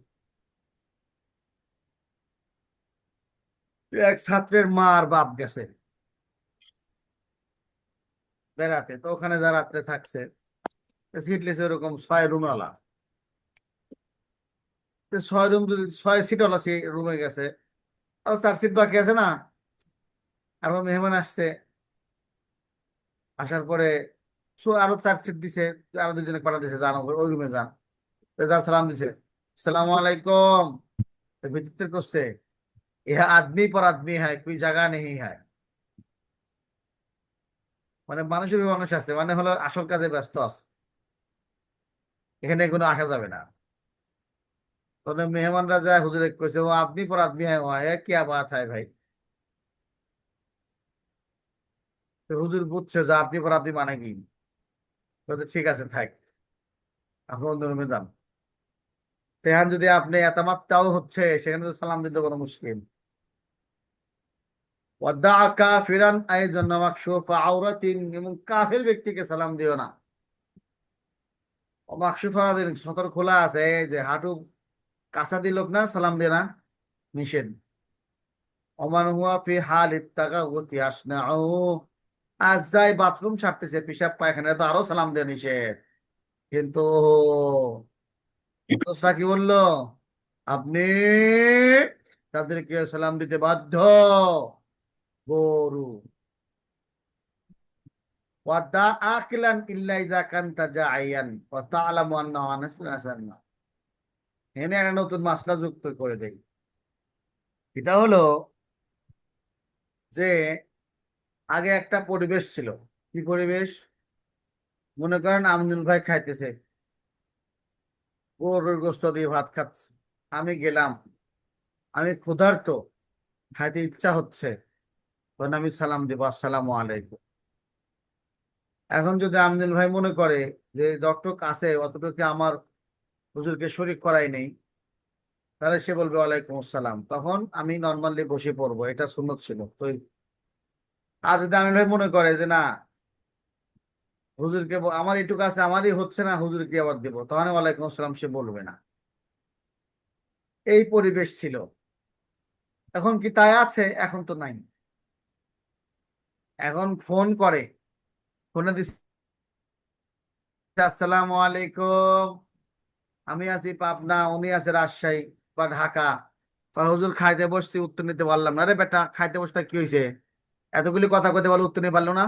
এক ছাত্রের মা আর বাপ গেছে বেড়াতে, তো ওখানে যা রাত্রে থাকছে, সিট লিছে ওরকম 6 রুমওয়ালা। 6 রুম যদি 6 সিটওয়ালা রুমে গেছে, আর 4 সিট বাকি আছে না, আরো মেহমান আসছে, আসার পরে আরো 4 সিট দিছে, আরো 2জনে পাঠা দিছে, জানো ওই রুমে যান। তো যা সালাম দিছে, সালাম আলাইকুম, তো ভিতর করছে, ইহা আদমি পর আদমি হ্যায়, কোই জায়গা নেই হ্যায়। মানে মানুষের মানুষ আছে, মানে হলো আসল কাজে ব্যস্ত আছে, এখানে কোনো আসা যাবে না। তখন মেহমানরা যা হুজুরে কইছে, ও আদমি পর আদমি হ্যায়, ওয়া এ কি বাত হয় ভাই? তো হুজুর বুঝছে যে আপনি পর আদমি মানে কি, বলছে ঠিক আছে থাক, আপনি অন্য রুমে যান। তেহান যদি আপনি এতামাত্তাও হচ্ছে, সেখানে তো সালাম দিতে কোনো মুশকিল। ওয়াদা কাফিরান, এই জন্য মাকশুফা আওরাতিন, এবং কাফের ব্যক্তিকে সালাম দিও না। মাকশুফা আওরাতিন, সতর খোলা আছে, এই যে হাঁটু কাছা দিয়ে লোক না সালাম দিয়ে না, নিষেধ। ওমান হুয়া ফি হালিত তাগাউতি আসনাউ, আজ যাই বাথরুম সারতেছে, পিশাব পায়খানা, তো আরো সালাম দিয়ে নিষেধ। কিন্তু দোসরা কি বললো? আপনি তাদেরকে সালাম দিতে বাধ্য, গরু। ওয়াদা আকিলান ইল্লা ইযা কানতা জাইয়ান ওয়া তা'লামু আন্নাহু আনাসুন। এখানে একটা নতুন মাসলা যুক্ত করে দেই। এটা হলো যে আগে একটা পরিবেশ ছিল। কি পরিবেশ? মনে করেন আমজুল ভাই খাইতেছে, গরুর গোশত দিয়ে ভাত খাচ্ছে, আমি গেলাম, আমি ক্ষুধার্ত, খাইতে ইচ্ছা হচ্ছে, তখন আমি সালাম দিব আসসালামু আলাইকুম। এখন যদি আমজুল ভাই মনে করে যে যতটুক আছে অতটুকু আমার হুজুরকে শরীক করাই নেই, তাহলে সে বলবে ওয়ালাইকুম আসসালাম, তখন আমি নর্মালি বসে পড়বো, এটা সুন্নত ছিল তো। আর যদি আমি ভাই মনে করে যে না, হুজুরকে আমার এইটুকু আছে, আমারই হচ্ছে না, হুজুরকে আবার দেবো, তখন ওয়ালাইকুম আসসালাম সে বলবে না। এই পরিবেশ ছিল। এখন কি তাই আছে? এখন তো নাই। এখন ফোন করে, ফোনে দিচ্ছে আসসালামু আলাইকুম, আমি আছি পাবনা, উনি আছে রাজশাহী বা ঢাকা, বা হুজুর খাইতে বসছি, উত্তর নিতে পারলাম না। রে বেটা, খাইতে বসতে কি হয়েছে, এতগুলি কথা কইতে পারলো, উত্তর নিতে পারলো না?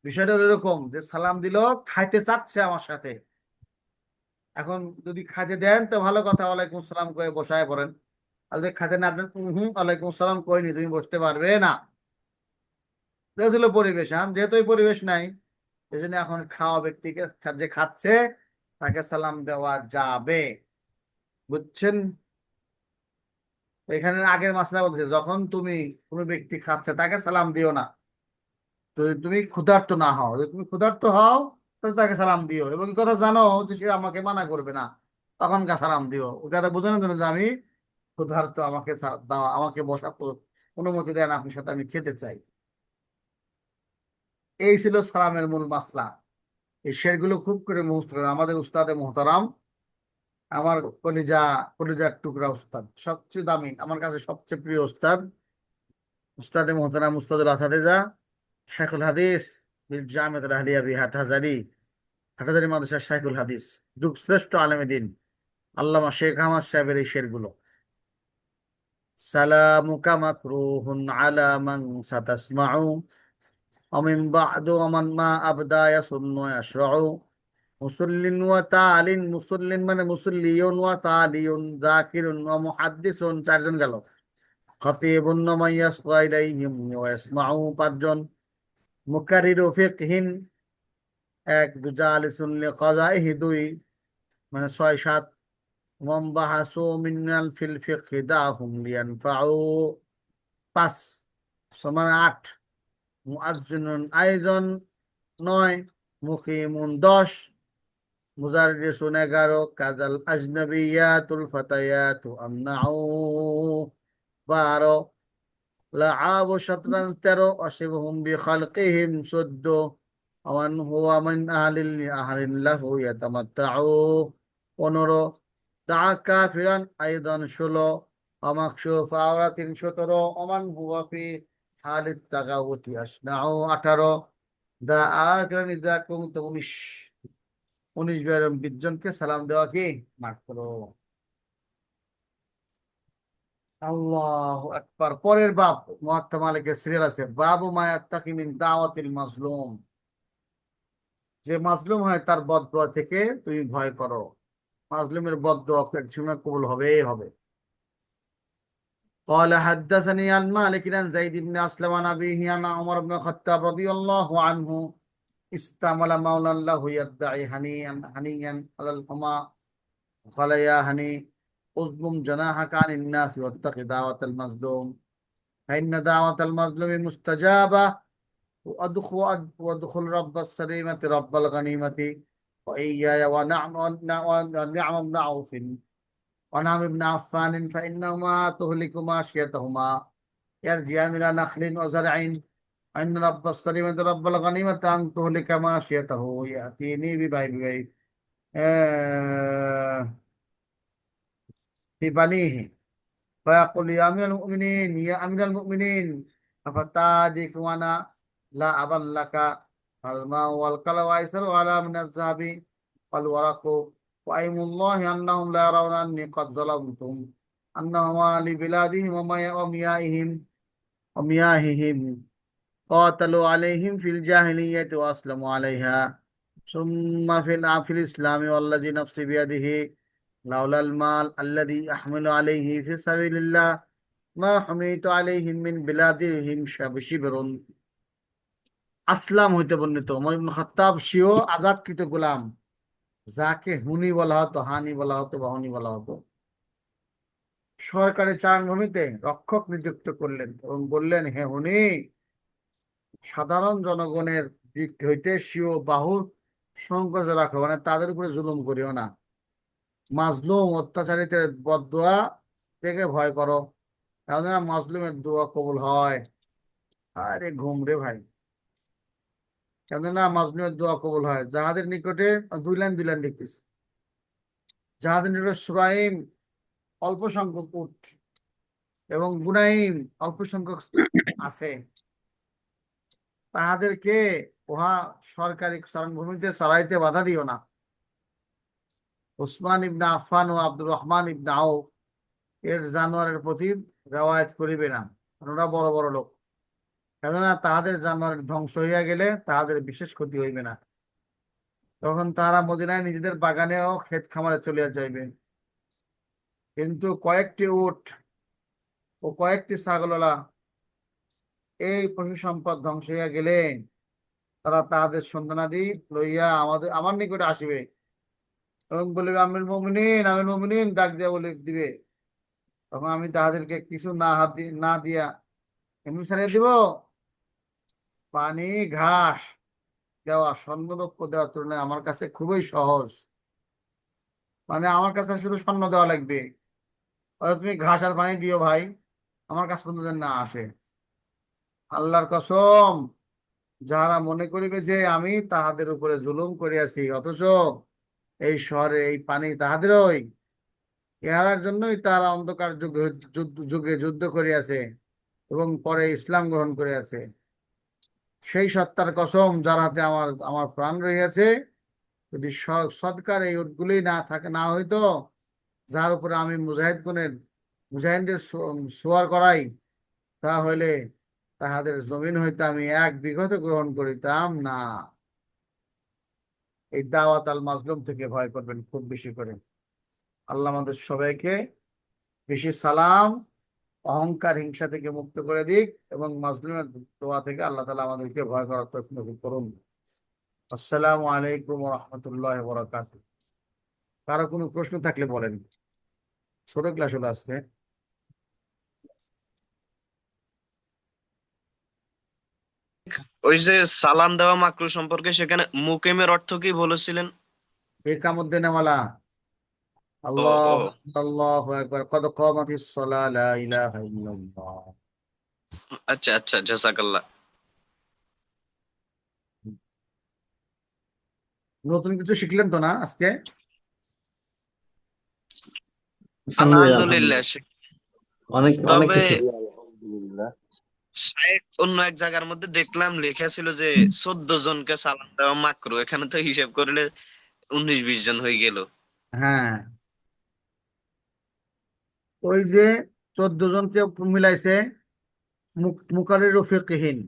বিষয়টা হলো এরকম যে সালাম দিল, খাইতে চাচ্ছে আমার সাথে, এখন যদি খাইতে দেন তো ভালো কথা, ওয়ালাইকুম সালাম কয়ে বসায় পড়েন। আর যদি খাইতে না দেন, হুম ওয়ালাইকুম সালাম কইনি, তুমি বসতে পারবে না। এটা ছিল পরিবেশ। যেহেতু এই পরিবেশ নাই, এই জন্য এখন খাওয়া ব্যক্তিকে, যে খাচ্ছে তাকে সালাম দেওয়া যাবে। বুঝছেন? এখানে আগের মাসলা বলছে, যখন তুমি কোনো ব্যক্তি খাচ্ছে তাকে সালাম দিও না, যদি তুমি ক্ষুধার্ত না হও। যদি তুমি ক্ষুধার্ত হও তাহলে তাকে সালাম দিও, এবং এই কথা জানো যে সে আমাকে মানা করবে না, তখন সালাম দিও। ওই কথা বোঝানোর জন্য যে আমি ক্ষুধার্ত, আমাকে দাও, আমাকে বসা অনুমতি দেন, আপনার সাথে আমি খেতে চাই। এই ছিল সালামের মূল মাসলা। এই শেরগুলো খুব করে মুখস্থ করেন। আমাদের উস্তাদে মোহতারাম, আমার কলিজা, কলিজার টুকরা উস্তাদ, সবচেয়ে দামি, আমার কাছে সবচেয়ে প্রিয় উস্তাদ, উস্তাদে মোহতারাম উস্তাদুল আসাদেজা শাইখুল হাদিস বিল জামিয়াতুল আহলিয়া হাটহাজারী, হাটহাজারী মাদ্রাসার শাইখুল হাদিস, যুগ শ্রেষ্ঠ আলেমে দিন আল্লামা শেখ আহমদ সাহেবের এই শেরগুলো। সালামুকা মাকরুহুন আলা মান সাতাসমাউ অমিন বা'দু ওমান মা আবদা ইয়াসুন্নু ইয়াশরাউ মুসল্লিন ওয়া তালিন, মুসল্লিন মানে মুসল্লিয়ুন ওয়া তালিয়ুন যাকিরুন ওয়া মুহাদ্দিসুন, চারজন গেল। খতিবুন ওয়া মান ইয়াসগা ইলাইহিম ওয়া ইয়াসমাউ, পাঁচজন। মুকাররিরু ফিকহিন, এক। জালিসুন লিকাযাইহি, দুই। মানে ছয় সাত। ওয়ামবাহাসু মিনাল ফিল ফিকহি দাহুম লিয়ানফাউ, পাঁচ। সমান আট। মুআজ্জিনুন আইজন, নয়। মুকিমুন, দশ। মুজাররিসুন, 11। কাজাল আজনাবিয়াতুল ফাতায়াতু আমনাউ, 12। লাআবু শাতরাঞ্জ, 13। অশিবহুম বিখালকিহিম, 14। ওয়ামান হুয়া মিন আহলিন লাহু ইয়াতামাত্তাউ, 15। দা কাফিরান আইদান, 16। অমাকশুফ আওরাতিন, 17। ওমান হুয়া ফি হালিত তাগাউতি আসনাউ, 18। দা আকিরান ইযা কুনতা, 19। 19 বার 20 জনকে সালাম দেওয়া কি মাত্র। আল্লাহু আকবার। পরের বাব মুয়াত্তা মালিকের সিরিয়াল আছে, বাবু মা ইয়াত্তাকি মিন দাওয়াতিল মাজলুম। যে মাজলুম হয় তার বদদোয়া থেকে তুমি ভয় করো। মাজলুমের বদদোয়া একসময় কবুল হবেই হবে। قال حدثني عن مالك عن زيد بن أسلم عن أبيه عن عمر بن الخطاب رضي الله عنه استعمل مولى له يدعي هنيا على الحمى، قال يا هني اصدم جناحك عن الناس واتق دعوة المظلوم فإن دعوة المظلوم مستجابة، وادخل رب السليمة رب الغنيمة وإياي ونعم بن عوف ونعم بن عفان فإنهما تهلك ماشيتهما يرجعان إلى نخل وزرع، إن رب السليمة رب الغنيمة أن تهلك ماشيته يأتيني ببيع في بنيه فيقول يا أمير المؤمنين يا أمير المؤمنين أفتاجك وأنا لا أبا لك، الماء والقلم أيسر على من الذهب والورق، وأيم الله أنهم لا يرون أني قد ظلمتم أنهما لبلادهم ومياههم قاتلوا عليهم في الجاهلية وأسلموا عليها، ثم في الإسلام والذي نفسي بيده لولا المال الذي أحمل عليه في سبيل الله ما حميت عليهم من بلادهم شبر। আসলাম হইতে বর্ণিত, ওমর ইবনে খাত্তাব স্বীয় আজাদকৃত গোলাম, যাকে হুনি বলা হতো, হানি বলা হতো বা হুনি বলা হতো, সরকারি চারণভূমিতে রক্ষক নিযুক্ত করলেন এবং বললেন, হে হুনি, সাধারণ জনগণের দিক হইতে স্বীয় বাহু সংকোচ রাখো, মানে তাদের উপরে জুলুম করিও না। মাজলুম অত্যাচারিতের বদদোয়া থেকে ভয় করো, কেননা মাজলুমের দোয়া কবুল হয়। আরে ঘুম রে ভাই, কেননা মাজলুমের দোয়া কবুল হয়। যাহাদের নিকটে, দুই লাইন দেখতেছি, যাহাদের নিকটে সুরাইম অল্প সংখ্যক উট এবং গুনাইম অল্প সংখ্যক আছে, তাহাদেরকে উহা সরকারি চারণভূমিতে চড়াইতে বাধা দিও না। উসমান ইবনে আফফান ও আব্দুর রহমান ইবনে আউফ এর জানোয়ারের প্রতি রেওয়ায়েত করিবে না, কারণ ওরা বড় বড় লোক। কেননা তাহাদের জানোয়ারের ধ্বংস হইয়া গেলে তাহাদের বিশেষ ক্ষতি হইবে না, তখন তাহারা মদিনায় নিজেদের বাগানে ও ক্ষেত খামারে চলিয়া যাইবে। কিন্তু কয়েকটি উট ও কয়েকটি ছাগলওয়ালা এই পশু সম্পদ ধ্বংস হইয়া গেলে তারা তাহাদের সন্তানাদি লইয়া আমার নিকটে আসিবে এবং বলিবে, আমির মুমিনিন ডাক দিয়া বলে দিবে। তখন আমি তাহাদেরকে কিছু না দিয়া এমনি ছাড়িয়ে দিব। পানি, ঘাস দেওয়া স্বর্ণরৌপ্য দেওয়ার তুলনায় আমার কাছে খুবই সহজ। মানে আমার কাছে শুধু স্বর্ণ দেওয়া লাগবে, তুমি ঘাস আর পানি দিও ভাই, আমার কাছে পর্যন্ত যেন না আসে। আল্লাহর কসম, যারা মনে করিবে যে আমি তাহাদের উপরে জুলুম করিয়াছি, অথচ এই শহরে এই পানি তাহাদেরই, ইহার জন্যই তারা অন্ধকার যুগে যুদ্ধ করিয়াছে এবং পরে ইসলাম গ্রহণ করিয়াছে, সেই সত্তার কসম যার হাতে আমার আমার প্রাণ রহিয়াছে, যদি সৎকার এই উটগুলি না হইতো, যার উপরে আমি মুজাহিদ গুণের মুজাহিদদের সোয়ার করাই, তাহলে তাহাদের জমিন হইতে আমি 1 বিঘত গ্রহণ করিতাম না। এই দাওয়াত আল মাজলুম থেকে ভয় করবেন খুব বেশি করে। আল্লাহ আমাদের সবাইকে বেশি সালাম, অহংকার, হিংসা থেকে মুক্ত করে দিক, এবং মাজলুমের দোয়া থেকে আল্লাহ তাআলা আমাদেরকে ভয় করার তৌফিক নসিব করুন। আসসালামু আলাইকুম ওয়া রাহমাতুল্লাহি ওয়া বারাকাতুহু। কারো কোনো প্রশ্ন থাকলে বলেন। ছোট ক্লাস হলো আজকে। ওই যে সালাম দেওয়া মাকরু সম্পর্কে সেখানে মুকিমের অর্থ কি বলেছিলেন? ইকামুদ্দিন ওয়ালা ও ও, আল্লাহ, আল্লাহু আকবার, কদ কামাতিস সালাহ, লা ইলাহা ইল্লাল্লাহ। আচ্ছা আচ্ছা, জাযাকাল্লাহ। নতুন কিছু শিখলেন তো না আজকে? আলহামদুলিল্লাহ, আলহামদুলিল্লাহ। আলহামদুলিল্লাহ, অনেক অনেক তবে কিছু। শায়েখ অন্য এক জায়গার মধ্যে দেখলাম লেখা ছিল যে 14 জনকে সালাম দেওয়া মাকরু। এখানে তো হিসাব করলে 19-20 জন হয়ে গেল। হ্যাঁ, ওই যে 14 জনকে মিলাইছে, মুকাররির ফিকহিন,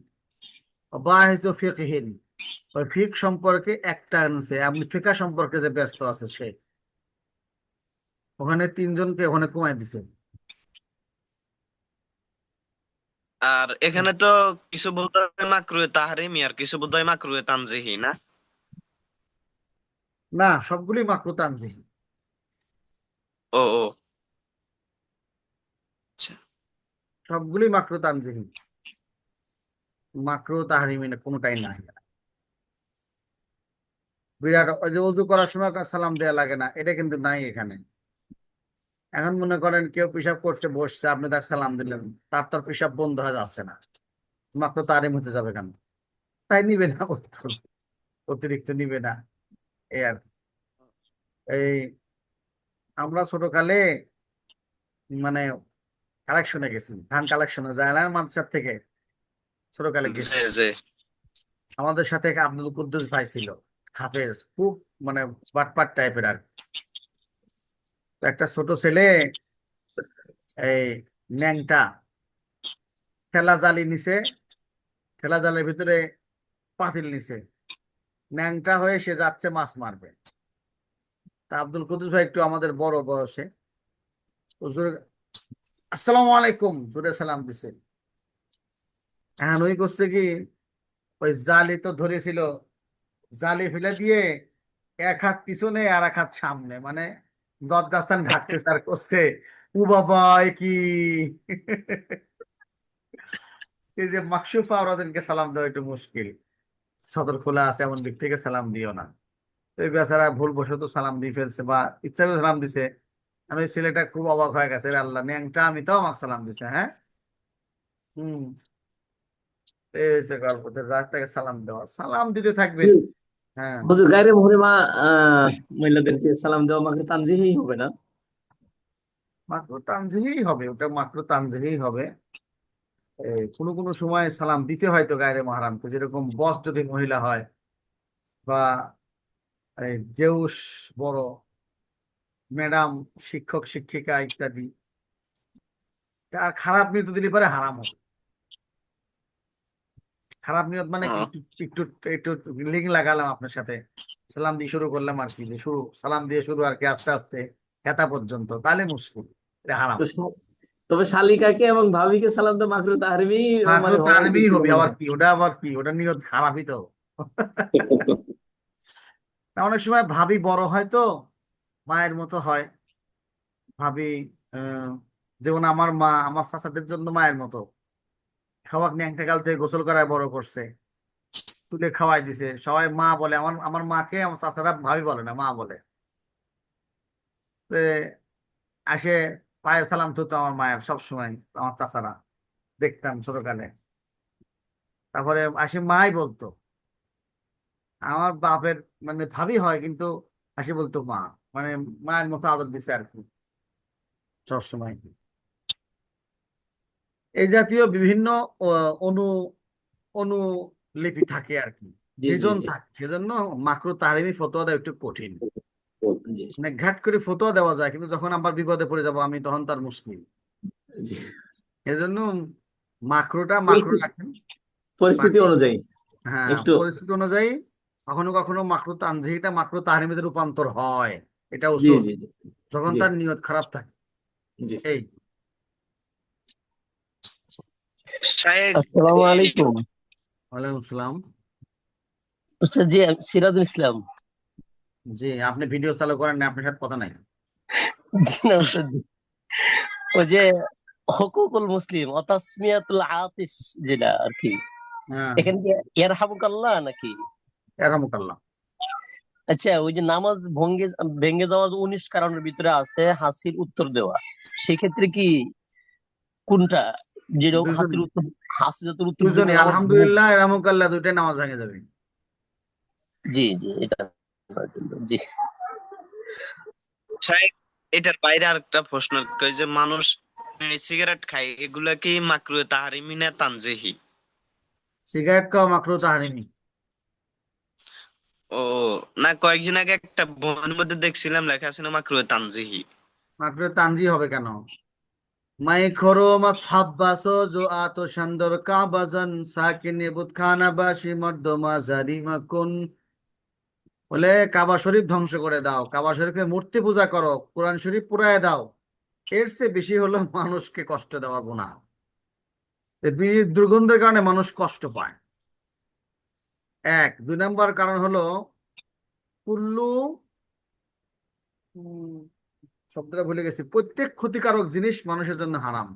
বাহিস ফিকহিন, ওই ফিক সম্পর্কে একটা আনছে। আপনি ফিকা সম্পর্কে যে ব্যস্ত আছে সে, ওখানে 3 জনকে ওখানে কমাই দিছে। আর এখানে তো কিছু বলতে হয় মাকরুয়ে তাহরিমি আর কিছু বলতে হয় মাকরুয়ে তানজিহি, না? না, সবগুলি মাকরু তানজিহি। ও ও, আচ্ছা। সবগুলি মাকরু তানজিহি, মাকরু তাহরিমি না, কোনোটাই নাই। বিরাট ওই যে ওযু করার সময় সালাম দেয়া লাগে না, এটা কিন্তু নাই এখানে। এখন মনে করেন কেউ পেশাব করতে বসছে, আপনি তাকে সালাম দিলেন, তার পেশাব বন্ধ হয়ে যাচ্ছে না, মাত্র তারিম হতে যাবে কেন? তাই নিবে না, অতিরিক্ত নিবে না। এই আর এই আমরা ছোটকালে মানে কালেকশনে গেছি, ধান কালেকশনে যায় না মাদ্রাসা থেকে, ছোটকালে গেছি। জি জি। আমাদের সাথে এক আব্দুল কুদ্দুস ভাই ছিল, হাফেজ, খুব মানে বাটপাট টাইপের আর কি। তো একটা ছোট ছেলে এই ন্যাংটা ঠেলা জালি নিছে, ঠেলা জালের ভিতরে পাতিল নিছে, ন্যাংটা হয়ে সে যাচ্ছে মাছ মারবে। তা আব্দুল কুদ্দুস ভাই একটু আমাদের বড় বয়সে, হুজুর আসসালামু আলাইকুম জোরে সালাম দিছে। এখন ওই করছে কি, ওই জালি তো ধরেছিল, জালি ফেলে দিয়ে 1 হাত পিছনে আর 1 হাত সামনে, মানে দরজাস্থান ঢাকতেছে আর করছে, ও বাবা এ কি! এই যে মাকসুফা ওরাদেরকে সালাম দেওয়া একটু মুশকিল, সদর খোলা আছে এমন দিক থেকে সালাম দিও না। তো এই বেচারা ভুলবশত সালাম দিয়ে ফেলছে বা ইচ্ছা করে সালাম দিছে। আমি ওই ছেলেটা খুব অবাক হয়ে গেছে, রে আল্লাহ, ন্যাংটা আমি তো আমাকে সালাম দিছে, হ্যাঁ। হম। এই হচ্ছে গল্প, তো যার তাকে সালাম দেওয়া, সালাম দিতে থাকবেন। হ্যাঁ, হুজুর, গায়রে মুহরিমা মহিলাদেরকে সালাম দেওয়া মাকে তানজিহি হবে না? মাকরু তানজিহি হবে, ওটা মাকরু তানজিহি হবে। কোনো কোনো সময় সালাম দিতে হয় তো গায়রে মাহরামকে, যেরকম বস যদি মহিলা হয়, বা জেউস বড়, ম্যাডাম, শিক্ষক শিক্ষিকা ইত্যাদি। আর খারাপ নিয়ত দিলে পরে হারাম হবে। খারাপ নিয়ত মানে কি, ও, একটু একটু একটু লিঙ্ক লাগালাম আপনার সাথে, সালাম দিয়ে শুরু করলাম আর কি, যে শুরু সালাম দিয়ে শুরু আর কি, আস্তে আস্তে হেতা পর্যন্ত, তাহলে মুশকিল, এটা হারাম। তো তবে শালিকাকে এবং ভাবিকে সালাম দেওয়া মাকরু তাহরিমি মাকরু মানে হওয়া তানজিহি উচিত ছিল হবে, মনে আবার হয়। কি ওটা, আবার কি ওটা নিয়ত খারাপই তো। তা অনেক সময় ভাবি বড় হয় তো, মায়ের মতো হয় ভাবি। আহ, যেমন আমার মা আমার চাচাদের জন্য মায়ের মতো, সবাক ন্যাংটা গাল থেকে গোসল করায় বড় করছে, তুলে খাওয়াই দিছে, সবাই মা বলে। আমার আমার মাকে আমার চাচারা ভাবি বলে না, মা বলে। তো আসে পায়ে সালাম তো আমার মায়ের সব সময়, আমার চাচারা দেখতাম ছোটকালে। তারপরে আসে মাই বলতো, আমার বাপের মানে ভাবি হয় কিন্তু আসে বলতো মা, মানে মায়ের মতো আদর দিছে আর কি সব সময়। এই জাতীয় বিভিন্ন অনু অনুলিপি থাকে আর কি, জি জি রিজন জি। থাকে, সেজন্য মাকরু তাহরিমি ফতোয়া দেওয়া একটু কঠিন। জি। মানে ঘাট করে ফতোয়া দেওয়া যায়, কিন্তু যখন আবার বিপদে পড়ে যাব আমি, তখন তার মুশকিল। জি। এজন্য মাকরুটা মাকরু পরিস্থিতি রাখেন। পরিস্থিতি বাকি অনুযায়ী হ্যাঁ, একটু। পরিস্থিতি অনুযায়ী কখনো কখনো মাকরু তানজিহিটা মাকরু তাহরিমিতে রূপান্তর হয়, এটা জি উসুল, জি জি যখন জি তার নিয়ত খারাপ থাকে। জি। এই শায়েখ, আসসালামু এই আলাইকুম। ওয়ালাইকুম আসসালাম। উস্তাদ জি, আমি সিরাজুল ইসলাম। জি, আপনি ভিডিও চালু করেন না, আপনার সাথে কথা নাই। জি না উস্তাদ জি। ওই যে হকুকুল মুসলিম ও তাসমিয়াতুল আতিস, যেটা আর কি, হ্যাঁ, এখানে কি ইয়ারহামুকাল্লাহ নাকি? এরহামুকাল্লাহ। আচ্ছা, ওই যে নামাজ ভঙ্গে ভেঙে যাওয়ার 19 কারণের ভিতরে আছে হাসির উত্তর দেওয়া, সেক্ষেত্রে কি কোনটা, যেটা দুইজন, হাসির উত্তর, হাসি যত উত্তর দিলে দুইজনই নামাজ ভেঙে? আলহামদুলিল্লাহ এরহামুকাল্লাহ দুইটাই নামাজ ভেঙে যাবে। জি জি, এটা জি। শায়েখ, এটার বাইরে আরেকটা প্রশ্ন, ওই যে মানুষ সিগারেট খায়, এগুলা কি মাকরুহে তাহরিমি না তানজিহি? সিগারেট খাওয়া মাকরু তাহরিমি। ও, না, কয়েকদিন আগে একটা বইয়ের মধ্যে দেখছিলাম লেখা ছিল মাকরুহে তানজিহি। মাকরু তানজি হবে কেন? মাই খরো মাস হাব্বাসো জো আতো শান্দর কাবাজান সাকিনে বুতখানা বাসি মর্দমা জারিমা কুন। বলে কাবা শরীফ ধ্বংস করে দাও, কাবা শরীফে মূর্তি পূজা করো, কোরআন শরীফ পুড়ায় দাও, এর চেয়ে বেশি হলো মানুষকে কষ্ট দেওয়া গুনাহ। এই বিড়ির দুর্গন্ধের কারণে মানুষ কষ্ট পায়। এক, দুই নম্বর কারণ হলো কুল্লু, উম, শব্দটা ভুলে গেছি, প্রত্যেক ক্ষতিকারক জিনিস মানুষের জন্য হারাম।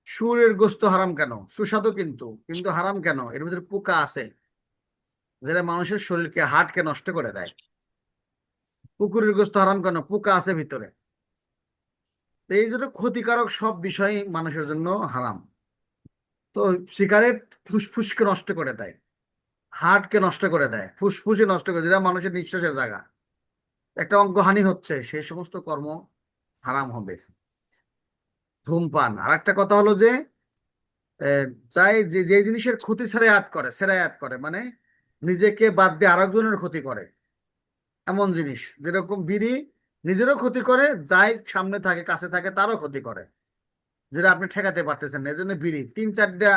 শুয়োরের গোশত হারাম কেন? সুস্বাদু কিন্তু কিন্তু হারাম কেন? এর ভিতরে পোকা আছে যেটা মানুষের শরীরকে, হার্টকে নষ্ট করে দেয়। কুকুরের গোশত হারাম কেন? পোকা আছে ভিতরে। তো এই জন্য ক্ষতিকারক সব বিষয় মানুষের জন্য হারাম। তো সিগারেট ফুসফুসকে নষ্ট করে দেয়, হার্টকে নষ্ট করে দেয়, ফুসফুসে নষ্ট করে দেয়, যেটা মানুষের নিঃশ্বাসের জায়গা, একটা অঙ্গহানি হচ্ছে, সেই সমস্ত কর্ম হারাম হবে। ধূমপান। আর একটা কথা হলো যে চাই যে যে জিনিসের ক্ষতি সেরায়াত করে মানে নিজেকে বাদ দিয়ে আরেকজনের ক্ষতি করে, এমন জিনিস, যেরকম বিড়ি নিজেরও ক্ষতি করে, যাই সামনে থাকে কাছে থাকে তারও ক্ষতি করে, যেটা আপনি ঠেকাতে পারতেছেন না। এই জন্য বিড়ি তিন চারটা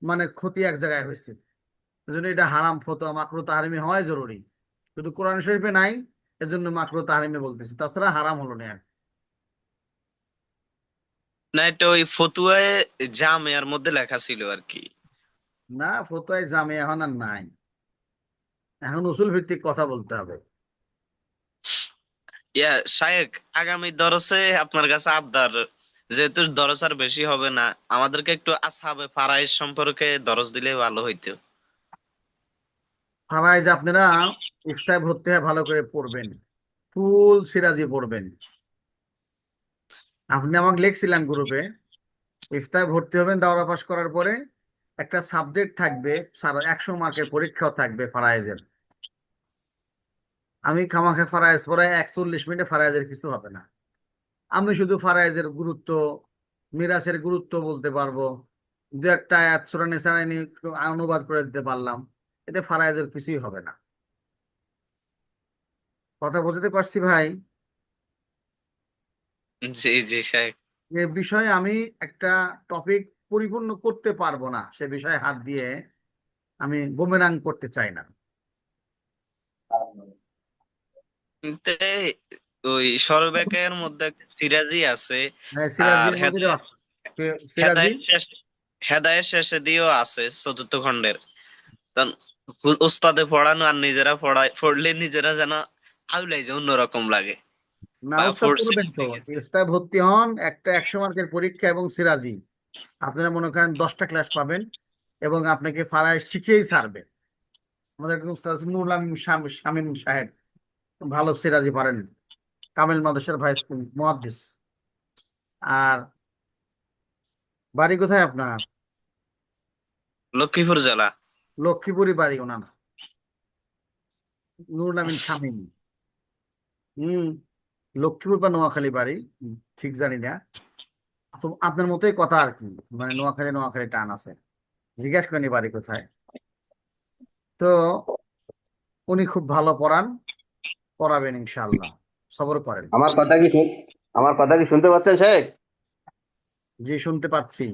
মানে ক্ষতি এক জায়গায় হয়েছে। এই জন্য এটা হারাম, ফতোয়া মাকরু তাহরিমি হয় জরুরি। শুধু কোরআন শরীফে নাই, এজন্য মাকরু তাহরিমি বলতেছি, তাছাড়া হারাম হলো না। না, এটা ওই ফতুয়ায় জামেয়ার মধ্যে লেখা ছিল আর কি। না, ফতোয়ায় জামে এখন আর নাই, এখন উসুল ভিত্তিক কথা বলতে হবে। ইয়া শায়েখ, আগামী দরসে আপনার কাছে আবদার, যেহেতু দরস আর বেশি হবে না, আমাদেরকে একটু আসহাবে ফারাইজ সম্পর্কে দরস দিলে ভালো হইতো। ফারাইজ আপনারা ইফতায় ভর্তি হয়ে ভালো করে পড়বেন, ফুল সিরাজি পড়বেন। আপনি আমাকে লিখছিলেন গ্রুপে, ইফতায় ভর্তি হবেন দাওরা পাস করার পরে একটা সাবজেক্ট থাকবে, 100 মার্কের পরীক্ষাও থাকবে ফারাইজের। আমি খামাখা ফারাইজ পড়ায় 41 মিনিটে ফারাইজের কিছু হবে না। আমি শুধু ফারাইজের গুরুত্ব, মিরাজের গুরুত্ব বলতে পারবো, দু একটা আয়াত সূরা নিসা নিয়ে একটু অনুবাদ করে দিতে পারলাম, এতে ফারাইজের কিছুই হবে না। কথা বুঝতে পারছি ভাই? জি জি শায়েখ। যে বিষয়ে আমি একটা টপিক পরিপূর্ণ করতে পারবো না, সে বিষয়ে হাত দিয়ে আমি বুমেরাং করতে চাই না। তে ওই সরবেকের মধ্যে একটা সিরাজি আছে, হ্যাঁ, আর সিরাজের মধ্যে আছে। সিরাজি। হেদায়ের শেষ, হেদায়ের শেষে দিয়েও আছে চতুর্থ খণ্ডের। তখন উস্তাদে পড়ানো আর নিজেরা পড়লে নিজেরা যেন আউলাই যে অন্যরকম লাগে, না, বা উস্তাদ পড়ছি করবেন তো, ঠিক আছে। উস্তাদ ভর্তি হন, একটা 100 মার্কের পরীক্ষা এবং সিরাজি, আপনারা মনে করেন 10টা ক্লাস পাবেন এবং আপনাকে ফারায় শিখিয়েই ছাড়বে। আমাদের একজন উস্তাদ আছে, নুরুল আমিন শামীম সাহেব, ভালো সিরাজি পারেন, কামেল মাদ্রাসার ভাইস মুহাদ্দিস। আর বাড়ি কোথায় আপনার? লক্ষ্মীপুর জেলা। লক্ষ্মীপুরই বাড়ি ওনার, নুরুল আমিন শামীম। হম, লক্ষ্মীপুর বা নোয়াখালী বাড়ি, ঠিক জানি না। তো আপনার মতোই কথা আর কি, মানে নোয়াখালী নোয়াখালী টান আছে। জিজ্ঞাসা করেনি বাড়ি কোথায়। তো উনি খুব ভালো পড়ান, পড়াবেন ইনশাআল্লাহ, সবর করেন। আমার কথা কি শুনতে পাচ্ছেন শেখ? জি, শুনতে পাচ্ছি।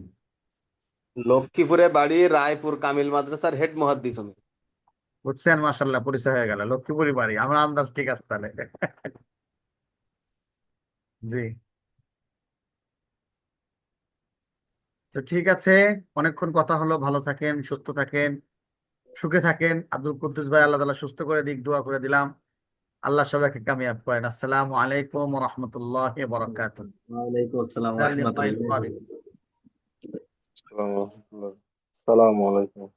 লক্ষ্মীপুরে বাড়ি, রায়পুর কামিল মাদ্রাসার হেড মুহাদ্দিস আমি। বুঝছেন, মাশাল্লাহ, পরিচয় হয়ে গেল। লক্ষ্মীপুরি বাড়ি, আমার আন্দাজ ঠিক আছে তাহলে। জি, তো ঠিক আছে, অনেকক্ষণ কথা হলো। ভালো থাকেন, সুস্থ থাকেন, সুখে থাকেন। আব্দুল কুদ্দুস ভাই, আল্লাহ তাআলা সুস্থ করে দিক, দোয়া করে দিলাম। আল্লাহ সবাইকে কামিয়াব করেন। আসসালামু আলাইকুম ওয়া রাহমাতুল্লাহি ওয়া বারাকাতুহু। ওয়ালাইকুম আসসালাম লিকাই রহমতুল্লাহ। কারিম। আসসালামু আলাইকুম।